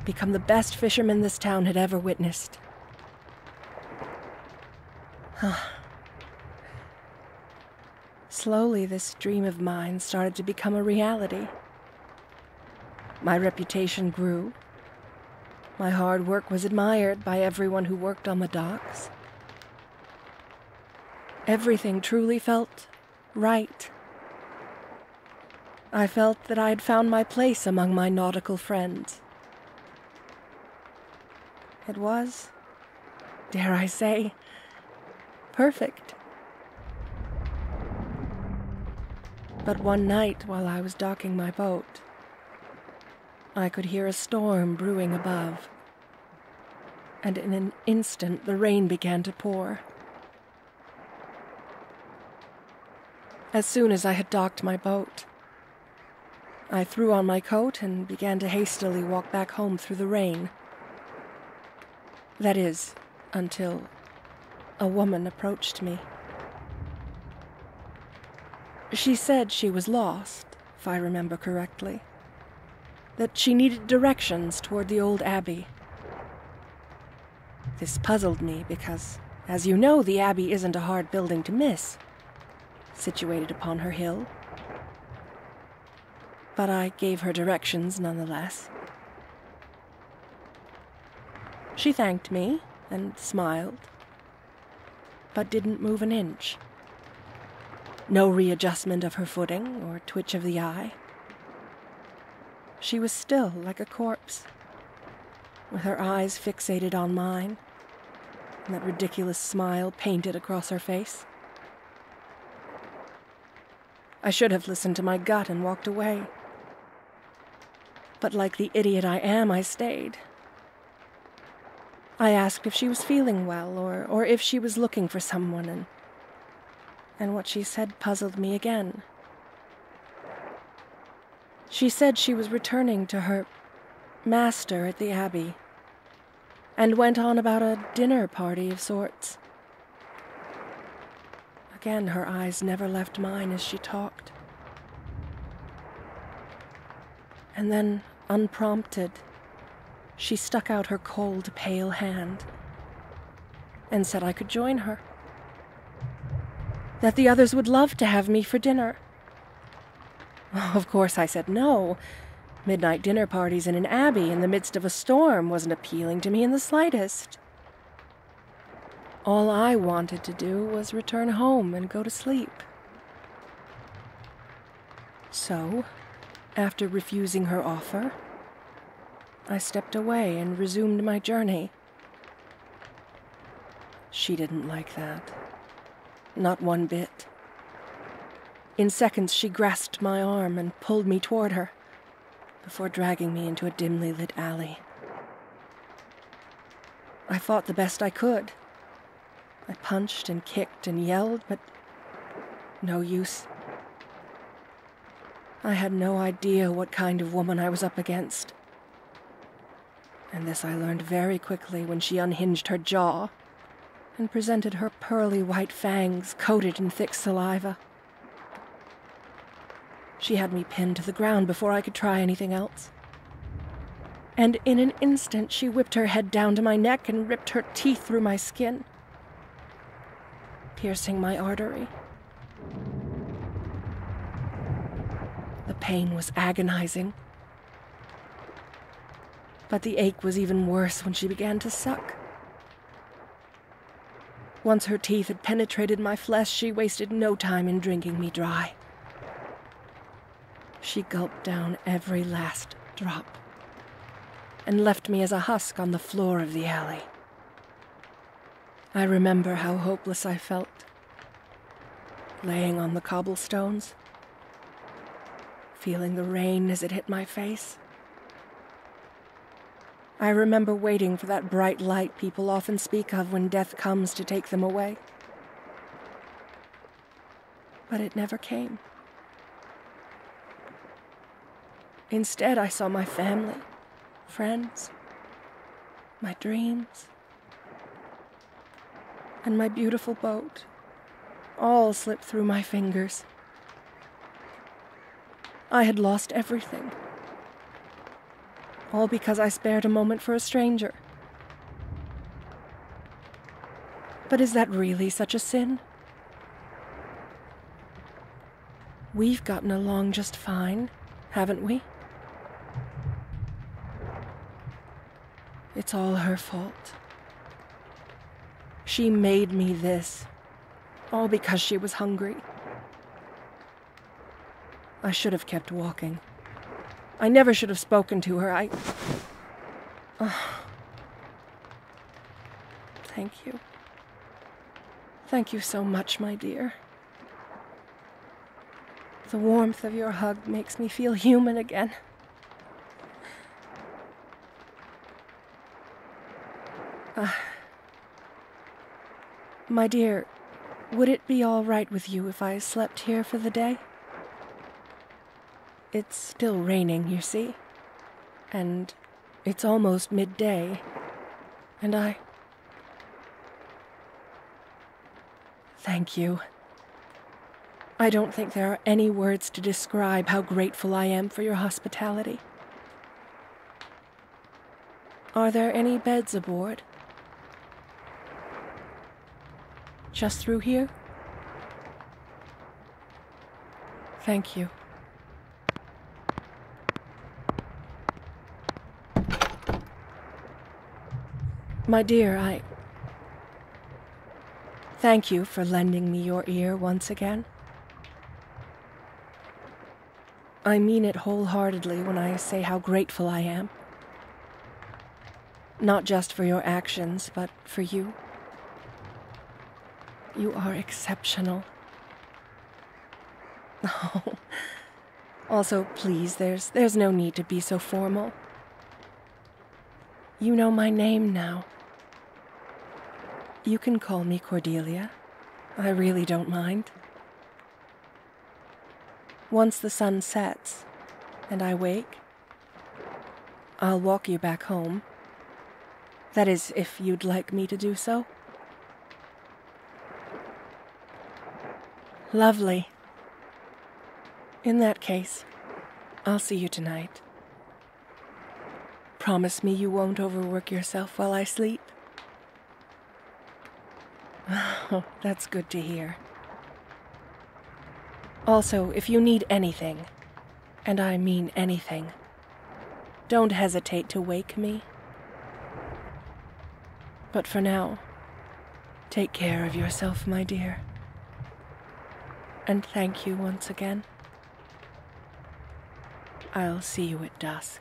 become the best fisherman this town had ever witnessed. Slowly, this dream of mine started to become a reality. My reputation grew. My hard work was admired by everyone who worked on the docks. Everything truly felt right. I felt that I had found my place among my nautical friends. It was, dare I say, perfect. But one night, while I was docking my boat, I could hear a storm brewing above, and in an instant the rain began to pour. As soon as I had docked my boat, I threw on my coat and began to hastily walk back home through the rain. That is, until a woman approached me. She said she was lost, if I remember correctly, that she needed directions toward the old abbey. This puzzled me because, as you know, the abbey isn't a hard building to miss, situated upon her hill. But I gave her directions nonetheless. She thanked me and smiled, but didn't move an inch. No readjustment of her footing or twitch of the eye. She was still like a corpse, with her eyes fixated on mine, and that ridiculous smile painted across her face. I should have listened to my gut and walked away. But like the idiot I am, I stayed. I asked if she was feeling well, or if she was looking for someone, and what she said puzzled me again. She said she was returning to her master at the abbey, and went on about a dinner party of sorts. Again, her eyes never left mine as she talked. And then, unprompted, she stuck out her cold, pale hand and said I could join her. That the others would love to have me for dinner. Of course, I said no. Midnight dinner parties in an abbey in the midst of a storm wasn't appealing to me in the slightest. All I wanted to do was return home and go to sleep. So, after refusing her offer, I stepped away and resumed my journey. She didn't like that. Not one bit. In seconds, she grasped my arm and pulled me toward her, before dragging me into a dimly lit alley. I fought the best I could. I punched and kicked and yelled, but no use. I had no idea what kind of woman I was up against. And this I learned very quickly when she unhinged her jaw and presented her pearly white fangs coated in thick saliva. She had me pinned to the ground before I could try anything else. And in an instant she whipped her head down to my neck and ripped her teeth through my skin, piercing my artery. The pain was agonizing, but the ache was even worse when she began to suck. Once her teeth had penetrated my flesh, she wasted no time in drinking me dry. She gulped down every last drop and left me as a husk on the floor of the alley. I remember how hopeless I felt, laying on the cobblestones, feeling the rain as it hit my face. I remember waiting for that bright light people often speak of when death comes to take them away. But it never came. Instead, I saw my family, friends, my dreams, and my beautiful boat all slip through my fingers. I had lost everything, all because I spared a moment for a stranger. But is that really such a sin? We've gotten along just fine, haven't we? It's all her fault. She made me this, all because she was hungry. I should have kept walking. I never should have spoken to her. Thank you. Thank you so much, my dear. The warmth of your hug makes me feel human again. My dear, would it be all right with you if I slept here for the day? It's still raining, you see, and it's almost midday, and Thank you. I don't think there are any words to describe how grateful I am for your hospitality. Are there any beds aboard? Just through here? Thank you. My dear, thank you for lending me your ear once again. I mean it wholeheartedly when I say how grateful I am. Not just for your actions, but for you. You are exceptional. Oh. Also, please, there's no need to be so formal. You know my name now. You can call me Cordelia. I really don't mind. Once the sun sets and I wake, I'll walk you back home. That is, if you'd like me to do so. Lovely. In that case, I'll see you tonight. Promise me you won't overwork yourself while I sleep. Oh, that's good to hear. Also, if you need anything, and I mean anything, don't hesitate to wake me. But for now, take care of yourself, my dear. And thank you once again. I'll see you at dusk.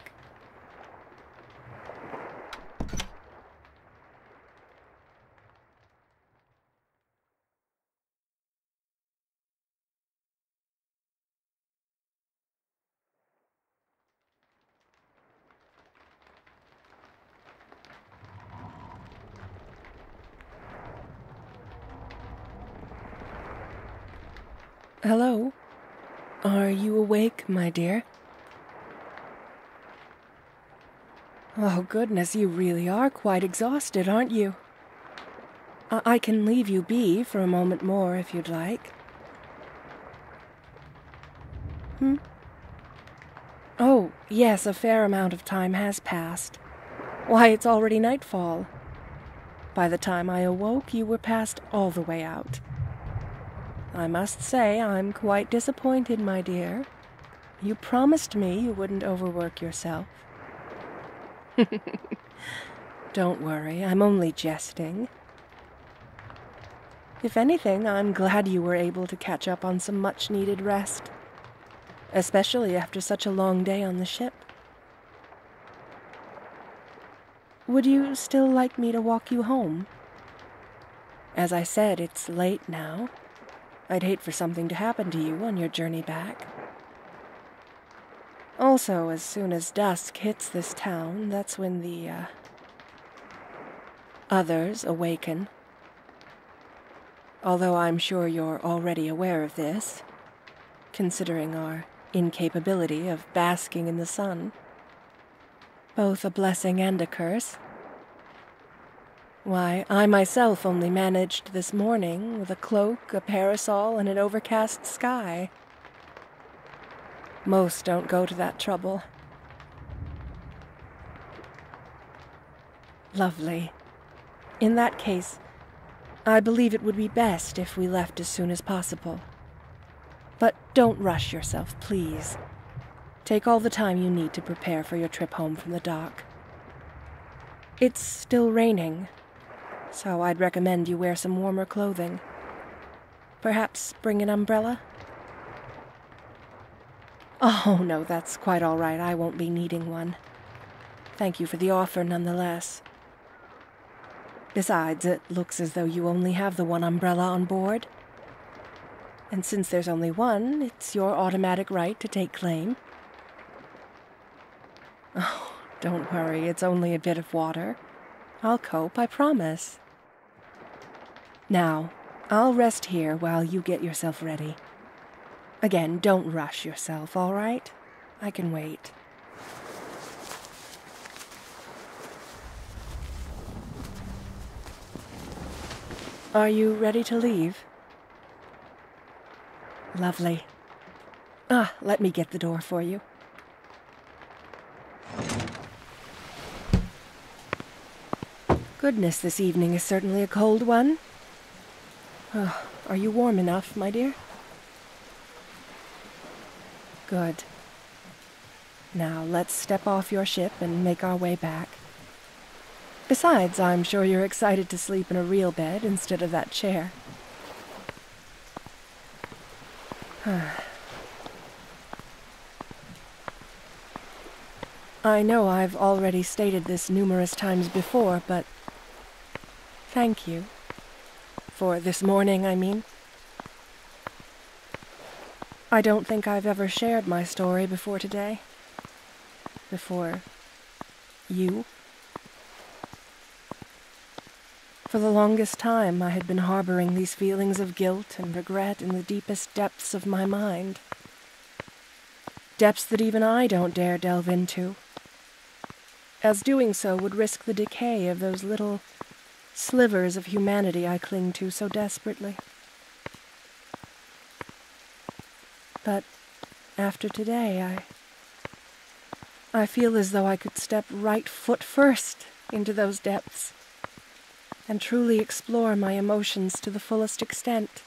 Hello? Are you awake, my dear? Oh, goodness, you really are quite exhausted, aren't you? I can leave you be for a moment more if you'd like. Oh, yes, a fair amount of time has passed. Why, it's already nightfall. By the time I awoke, you were passed all the way out. I must say I'm quite disappointed, my dear. You promised me you wouldn't overwork yourself. Don't worry, I'm only jesting. If anything, I'm glad you were able to catch up on some much-needed rest, especially after such a long day on the ship. Would you still like me to walk you home? As I said, it's late now. I'd hate for something to happen to you on your journey back. Also, as soon as dusk hits this town, that's when the, others awaken. Although I'm sure you're already aware of this, considering our incapability of basking in the sun. Both a blessing and a curse. Why, I myself only managed this morning with a cloak, a parasol, and an overcast sky. Most don't go to that trouble. Lovely. In that case, I believe it would be best if we left as soon as possible. But don't rush yourself, please. Take all the time you need to prepare for your trip home from the dock. It's still raining, so I'd recommend you wear some warmer clothing. Perhaps bring an umbrella? Oh, no, that's quite all right. I won't be needing one. Thank you for the offer nonetheless. Besides, it looks as though you only have the one umbrella on board. And since there's only one, it's your automatic right to take claim. Oh, don't worry, it's only a bit of water. I'll cope, I promise. Now, I'll rest here while you get yourself ready. Again, don't rush yourself, all right? I can wait. Are you ready to leave? Lovely. Let me get the door for you. Goodness, this evening is certainly a cold one. Oh, are you warm enough, my dear? Good. Now, let's step off your ship and make our way back. Besides, I'm sure you're excited to sleep in a real bed instead of that chair. I know I've already stated this numerous times before, but thank you. For this morning, I mean. I don't think I've ever shared my story before today. Before you. For the longest time, I had been harboring these feelings of guilt and regret in the deepest depths of my mind. Depths that even I don't dare delve into, as doing so would risk the decay of those little slivers of humanity I cling to so desperately. But after today, I feel as though I could step right foot first into those depths and truly explore my emotions to the fullest extent.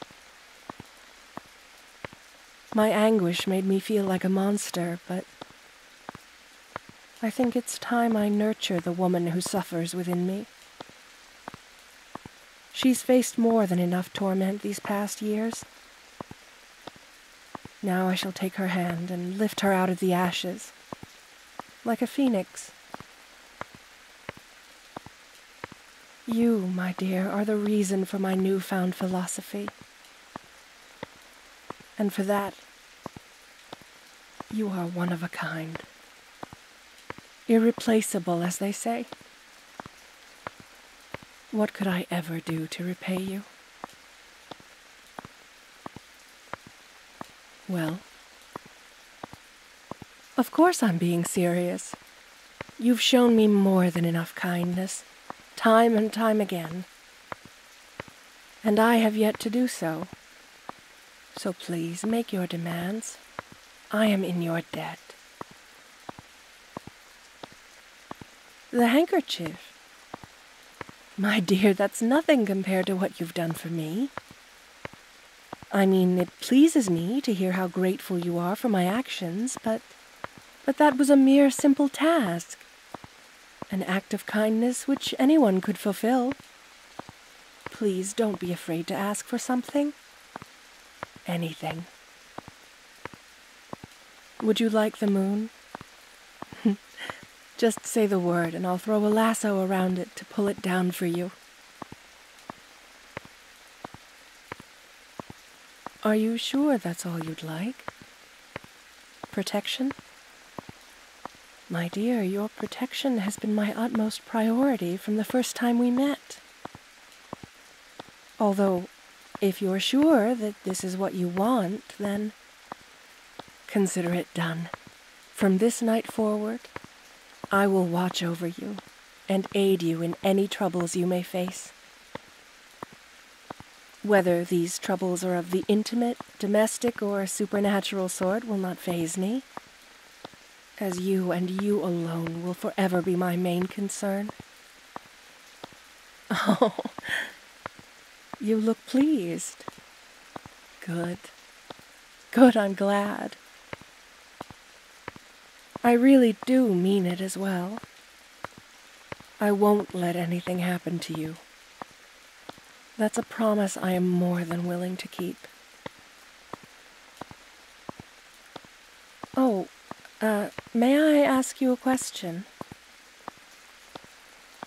My anguish made me feel like a monster, but I think it's time I nurture the woman who suffers within me. She's faced more than enough torment these past years. Now I shall take her hand and lift her out of the ashes, like a phoenix. You, my dear, are the reason for my newfound philosophy. And for that, you are one of a kind. Irreplaceable, as they say. What could I ever do to repay you? Well, of course I'm being serious. You've shown me more than enough kindness, time and time again. and I have yet to do so. So please, make your demands. I am in your debt. The handkerchief. My dear, that's nothing compared to what you've done for me. I mean, it pleases me to hear how grateful you are for my actions, but that was a mere simple task. An act of kindness which anyone could fulfill. Please don't be afraid to ask for something. Anything. Would you like the moon? Just say the word and I'll throw a lasso around it to pull it down for you. Are you sure that's all you'd like? Protection? My dear, your protection has been my utmost priority from the first time we met. Although, if you're sure that this is what you want, then consider it done. From this night forward, I will watch over you and aid you in any troubles you may face. Whether these troubles are of the intimate, domestic, or supernatural sort will not faze me, as you and you alone will forever be my main concern. Oh, you look pleased. Good. Good, I'm glad. I really do mean it as well. I won't let anything happen to you. That's a promise I am more than willing to keep. Oh, may I ask you a question?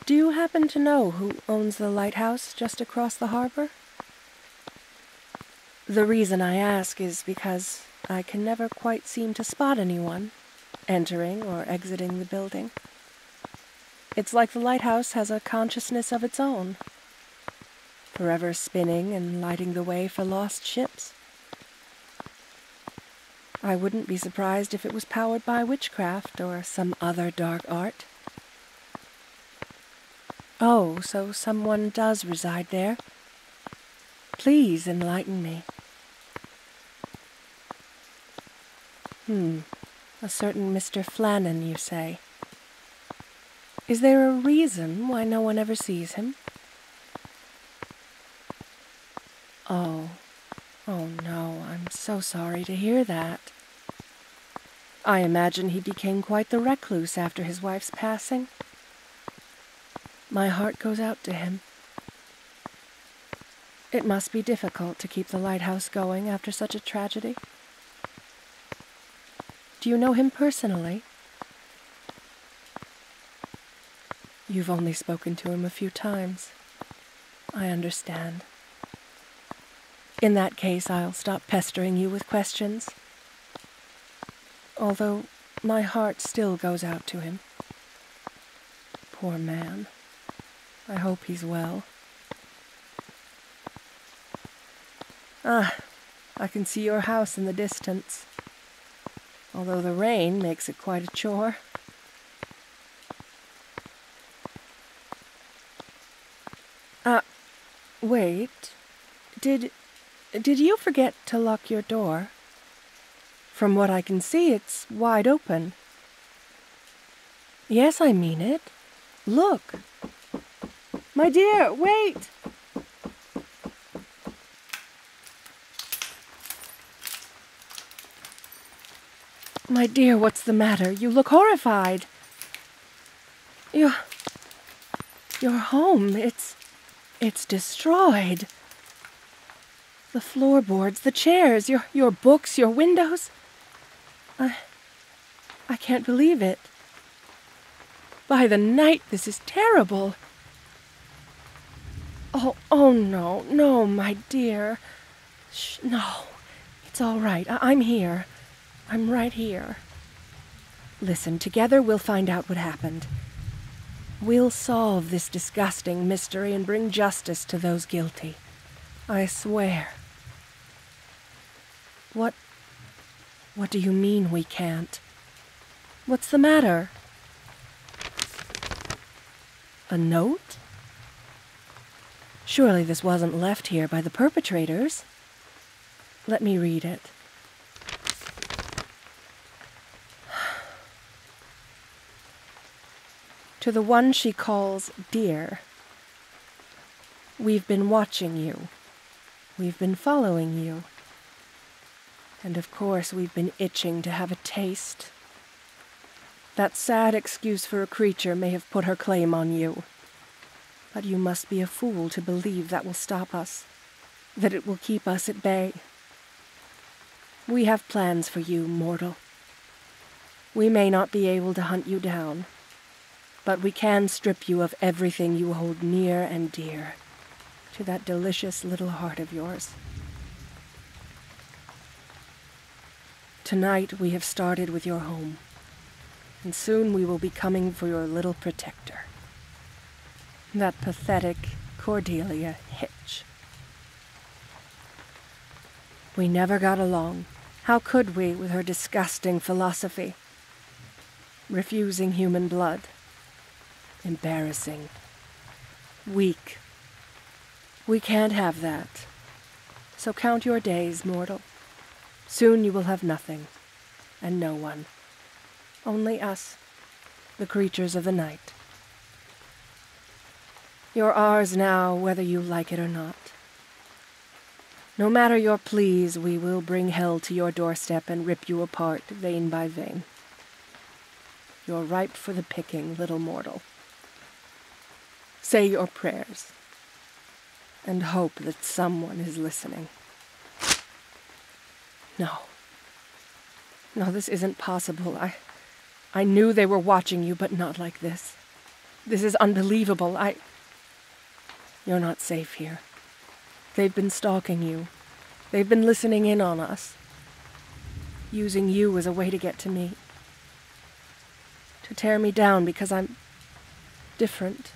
Do you happen to know who owns the lighthouse just across the harbor? The reason I ask is because I can never quite seem to spot anyone entering or exiting the building. It's like the lighthouse has a consciousness of its own, forever spinning and lighting the way for lost ships. I wouldn't be surprised if it was powered by witchcraft or some other dark art. Oh, so someone does reside there. Please enlighten me. A certain Mr. Flannan, you say. Is there a reason why no one ever sees him? Oh no, I'm so sorry to hear that. I imagine he became quite the recluse after his wife's passing. My heart goes out to him. It must be difficult to keep the lighthouse going after such a tragedy. Do you know him personally? You've only spoken to him a few times. I understand. In that case, I'll stop pestering you with questions. Although my heart still goes out to him. Poor man. I hope he's well. I can see your house in the distance, although the rain makes it quite a chore. Wait. Did you forget to lock your door? From what I can see, it's wide open. Yes, I mean it. Look. My dear, wait! My dear, what's the matter? You look horrified. Your home, it's destroyed. The floorboards, the chairs, your books, your windows. I can't believe it. By the night, this is terrible. Oh no, my dear. Shh, no, it's all right. I'm here. I'm right here. Listen, together we'll find out what happened. We'll solve this disgusting mystery and bring justice to those guilty. I swear. What do you mean we can't? What's the matter? A note? Surely this wasn't left here by the perpetrators. Let me read it. To the one she calls dear. We've been watching you. We've been following you. And of course we've been itching to have a taste. That sad excuse for a creature may have put her claim on you. But you must be a fool to believe that will stop us, that it will keep us at bay. We have plans for you, mortal. We may not be able to hunt you down, but we can strip you of everything you hold near and dear to that delicious little heart of yours. Tonight we have started with your home, and soon we will be coming for your little protector. That pathetic Cordelia Hitch. We never got along. How could we, with her disgusting philosophy? Refusing human blood. Embarrassing. Weak. We can't have that. So count your days, mortal. Soon you will have nothing, and no one. Only us, the creatures of the night. You're ours now, whether you like it or not. No matter your pleas, we will bring hell to your doorstep and rip you apart, vein by vein. You're ripe for the picking, little mortal. Say your prayers, and hope that someone is listening. No. No, this isn't possible. I knew they were watching you, but not like this. This is unbelievable. You're not safe here. They've been stalking you. They've been listening in on us. Using you as a way to get to me. To tear me down because I'm different.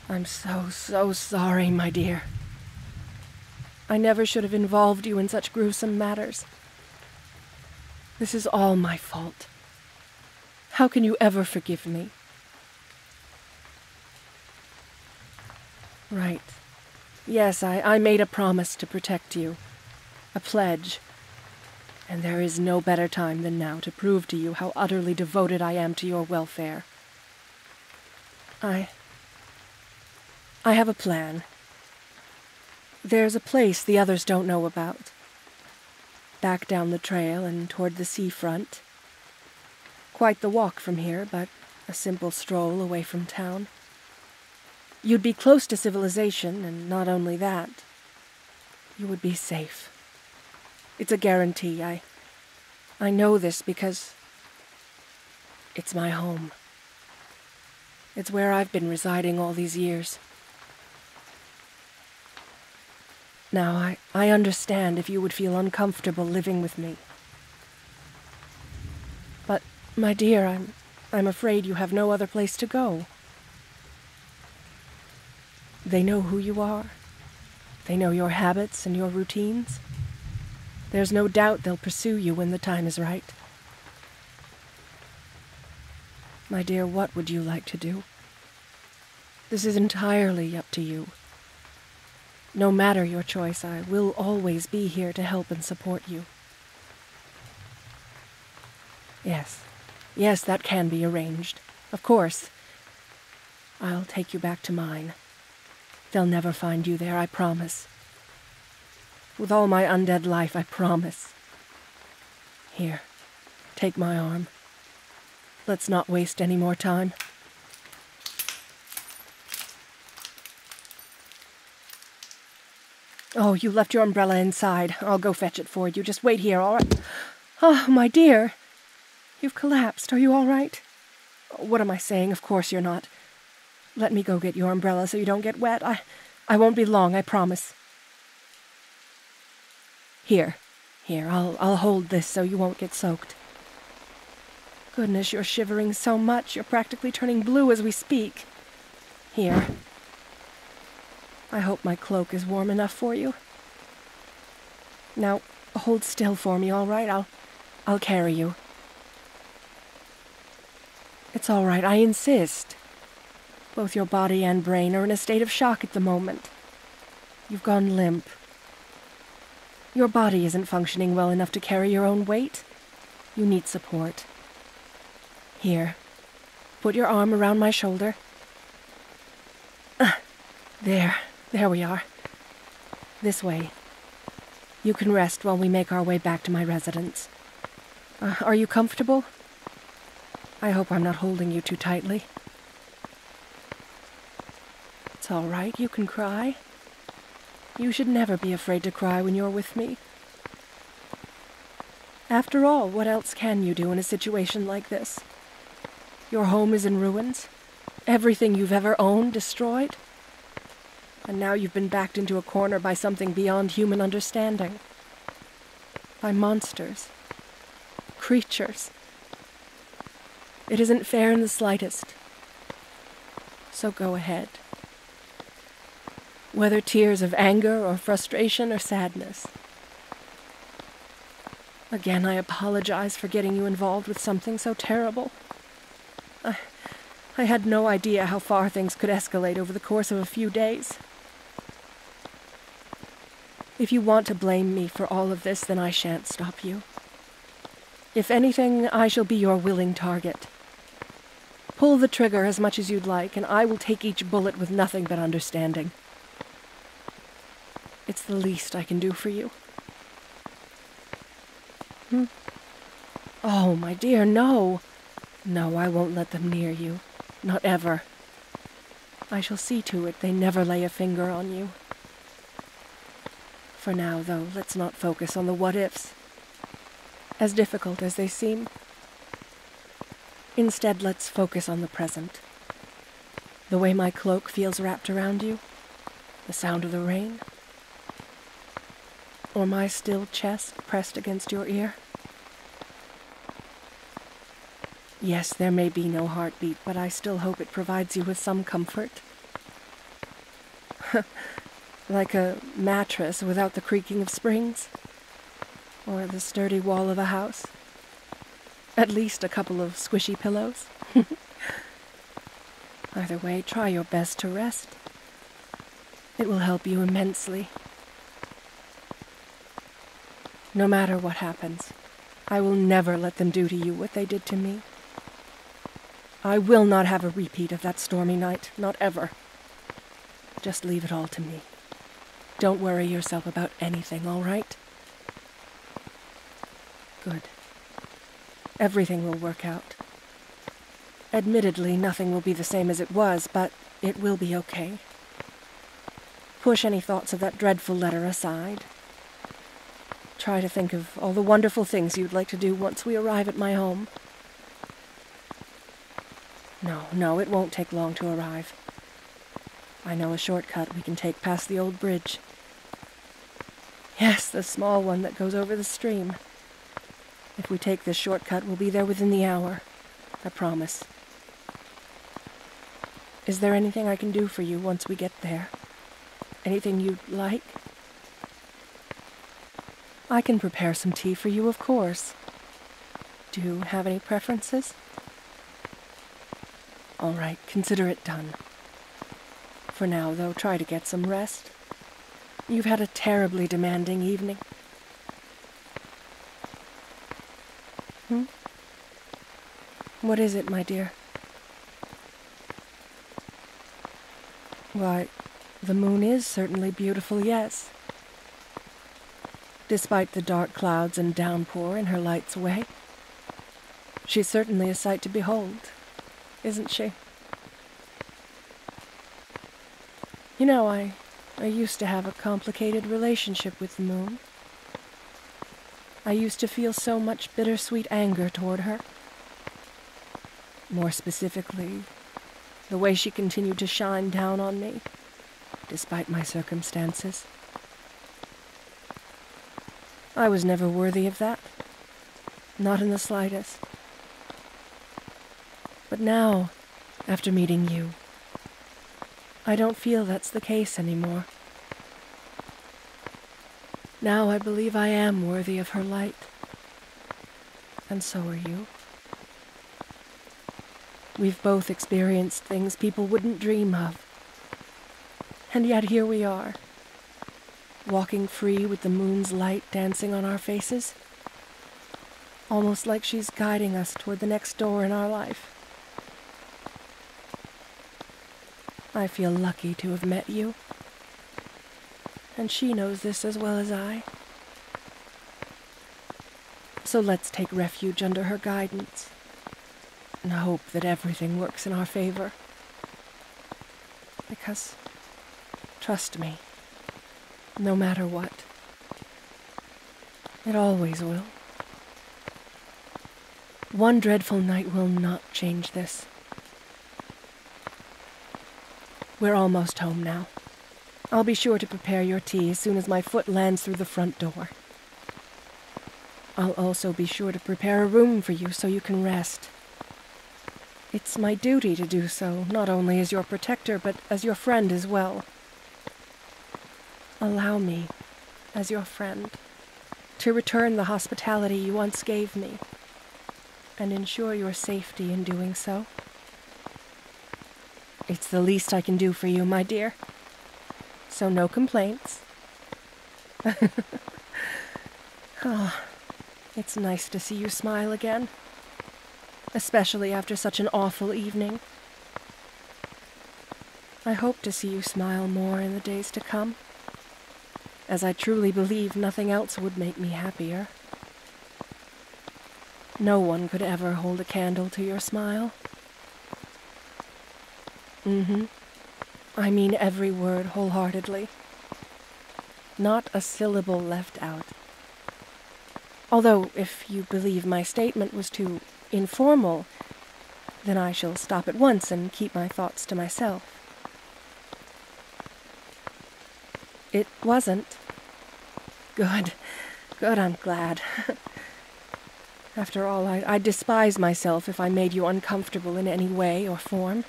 I'm so sorry, my dear. I never should have involved you in such gruesome matters. This is all my fault. How can you ever forgive me? Right. Yes, I made a promise to protect you. A pledge. And there is no better time than now to prove to you how utterly devoted I am to your welfare. I have a plan. There's a place the others don't know about. Back down the trail and toward the seafront. Quite the walk from here, but a simple stroll away from town. You'd be close to civilization, and not only that, you would be safe. It's a guarantee. I know this because it's my home. It's where I've been residing all these years. Now, I understand if you would feel uncomfortable living with me. But, my dear, I'm afraid you have no other place to go. They know who you are. They know your habits and your routines. There's no doubt they'll pursue you when the time is right. My dear, what would you like to do? This is entirely up to you. No matter your choice, I will always be here to help and support you. Yes, that can be arranged. Of course. I'll take you back to mine. They'll never find you there, I promise. With all my undead life, I promise. Here, take my arm. Let's not waste any more time. Oh, you left your umbrella inside. I'll go fetch it for you. Just wait here, all right? Oh, my dear. You've collapsed. Are you all right? What am I saying? Of course you're not. Let me go get your umbrella so you don't get wet. I won't be long, I promise. Here, I'll hold this so you won't get soaked. Goodness, you're shivering so much, you're practically turning blue as we speak. Here. I hope my cloak is warm enough for you. Now, hold still for me, all right? I'll carry you. It's all right, I insist. Both your body and brain are in a state of shock at the moment. You've gone limp. Your body isn't functioning well enough to carry your own weight. You need support. Here, put your arm around my shoulder. There we are. This way. You can rest while we make our way back to my residence. Are you comfortable? I hope I'm not holding you too tightly. It's all right, you can cry. You should never be afraid to cry when you're with me. After all, what else can you do in a situation like this? Your home is in ruins. Everything you've ever owned destroyed. And now you've been backed into a corner by something beyond human understanding. By monsters. Creatures. It isn't fair in the slightest. So go ahead. Whether tears of anger or frustration or sadness. Again, I apologize for getting you involved with something so terrible. I had no idea how far things could escalate over the course of a few days. If you want to blame me for all of this, then I shan't stop you. If anything, I shall be your willing target. Pull the trigger as much as you'd like, and I will take each bullet with nothing but understanding. It's the least I can do for you. Oh, my dear, no. No, I won't let them near you. Not ever. I shall see to it they never lay a finger on you. For now, though, let's not focus on the what-ifs, as difficult as they seem. Instead, let's focus on the present. The way my cloak feels wrapped around you, the sound of the rain, or my still chest pressed against your ear. Yes, there may be no heartbeat, but I still hope it provides you with some comfort. Like a mattress without the creaking of springs, or the sturdy wall of a house. At least a couple of squishy pillows. Either way, try your best to rest. It will help you immensely. No matter what happens, I will never let them do to you what they did to me. I will not have a repeat of that stormy night, not ever. Just leave it all to me. Don't worry yourself about anything, all right? Good. Everything will work out. Admittedly, nothing will be the same as it was, but it will be okay. Push any thoughts of that dreadful letter aside. Try to think of all the wonderful things you'd like to do once we arrive at my home. No, it won't take long to arrive. I know a shortcut we can take past the old bridge. Yes, the small one that goes over the stream. If we take this shortcut, we'll be there within the hour. I promise. Is there anything I can do for you once we get there? Anything you'd like? I can prepare some tea for you, of course. Do you have any preferences? All right, consider it done. For now, though, try to get some rest. You've had a terribly demanding evening. What is it, my dear? Why, the moon is certainly beautiful, yes. Despite the dark clouds and downpour in her light's way. She's certainly a sight to behold, isn't she? You know, I used to have a complicated relationship with the moon. I used to feel so much bittersweet anger toward her. More specifically, the way she continued to shine down on me, despite my circumstances. I was never worthy of that. Not in the slightest. But now, after meeting you, I don't feel that's the case anymore. Now I believe I am worthy of her light. And so are you. We've both experienced things people wouldn't dream of. And yet here we are, walking free with the moon's light dancing on our faces, almost like she's guiding us toward the next door in our life. I feel lucky to have met you, and she knows this as well as I. So let's take refuge under her guidance and hope that everything works in our favor. Because, trust me, no matter what, it always will. One dreadful night will not change this. We're almost home now. I'll be sure to prepare your tea as soon as my foot lands through the front door. I'll also be sure to prepare a room for you so you can rest. It's my duty to do so, not only as your protector, but as your friend as well. Allow me, as your friend, to return the hospitality you once gave me, and ensure your safety in doing so. It's the least I can do for you, my dear. So no complaints. Oh, it's nice to see you smile again, especially after such an awful evening. I hope to see you smile more in the days to come, as I truly believe nothing else would make me happier. No one could ever hold a candle to your smile. I mean every word wholeheartedly. Not a syllable left out. Although, if you believe my statement was too informal, then I shall stop at once and keep my thoughts to myself. It wasn't. Good, I'm glad. After all, I'd despise myself if I made you uncomfortable in any way or form.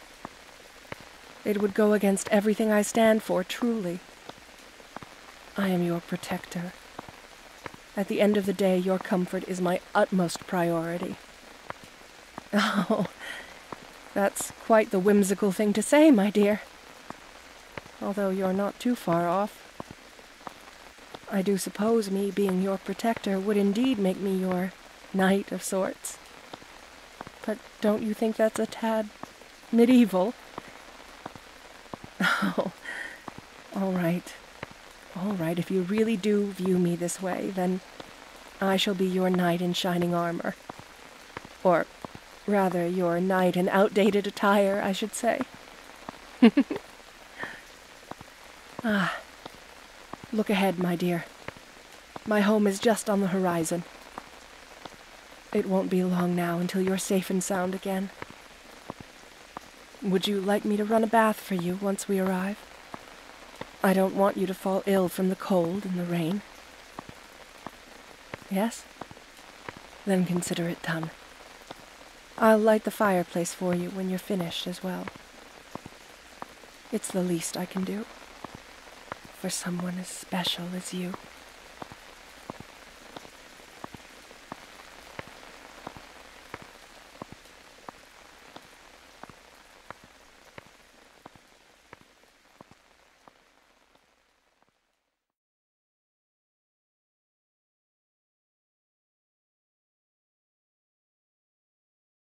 It would go against everything I stand for, truly. I am your protector. At the end of the day, your comfort is my utmost priority. Oh, that's quite the whimsical thing to say, my dear. Although you're not too far off. I do suppose me being your protector would indeed make me your knight of sorts. But don't you think that's a tad medieval? Oh, all right, if you really do view me this way, then I shall be your knight in shining armor. Or, rather, your knight in outdated attire, I should say. Look ahead, my dear. My home is just on the horizon. It won't be long now until you're safe and sound again. Would you like me to run a bath for you once we arrive? I don't want you to fall ill from the cold and the rain. Yes? Then consider it done. I'll light the fireplace for you when you're finished as well. It's the least I can do for someone as special as you.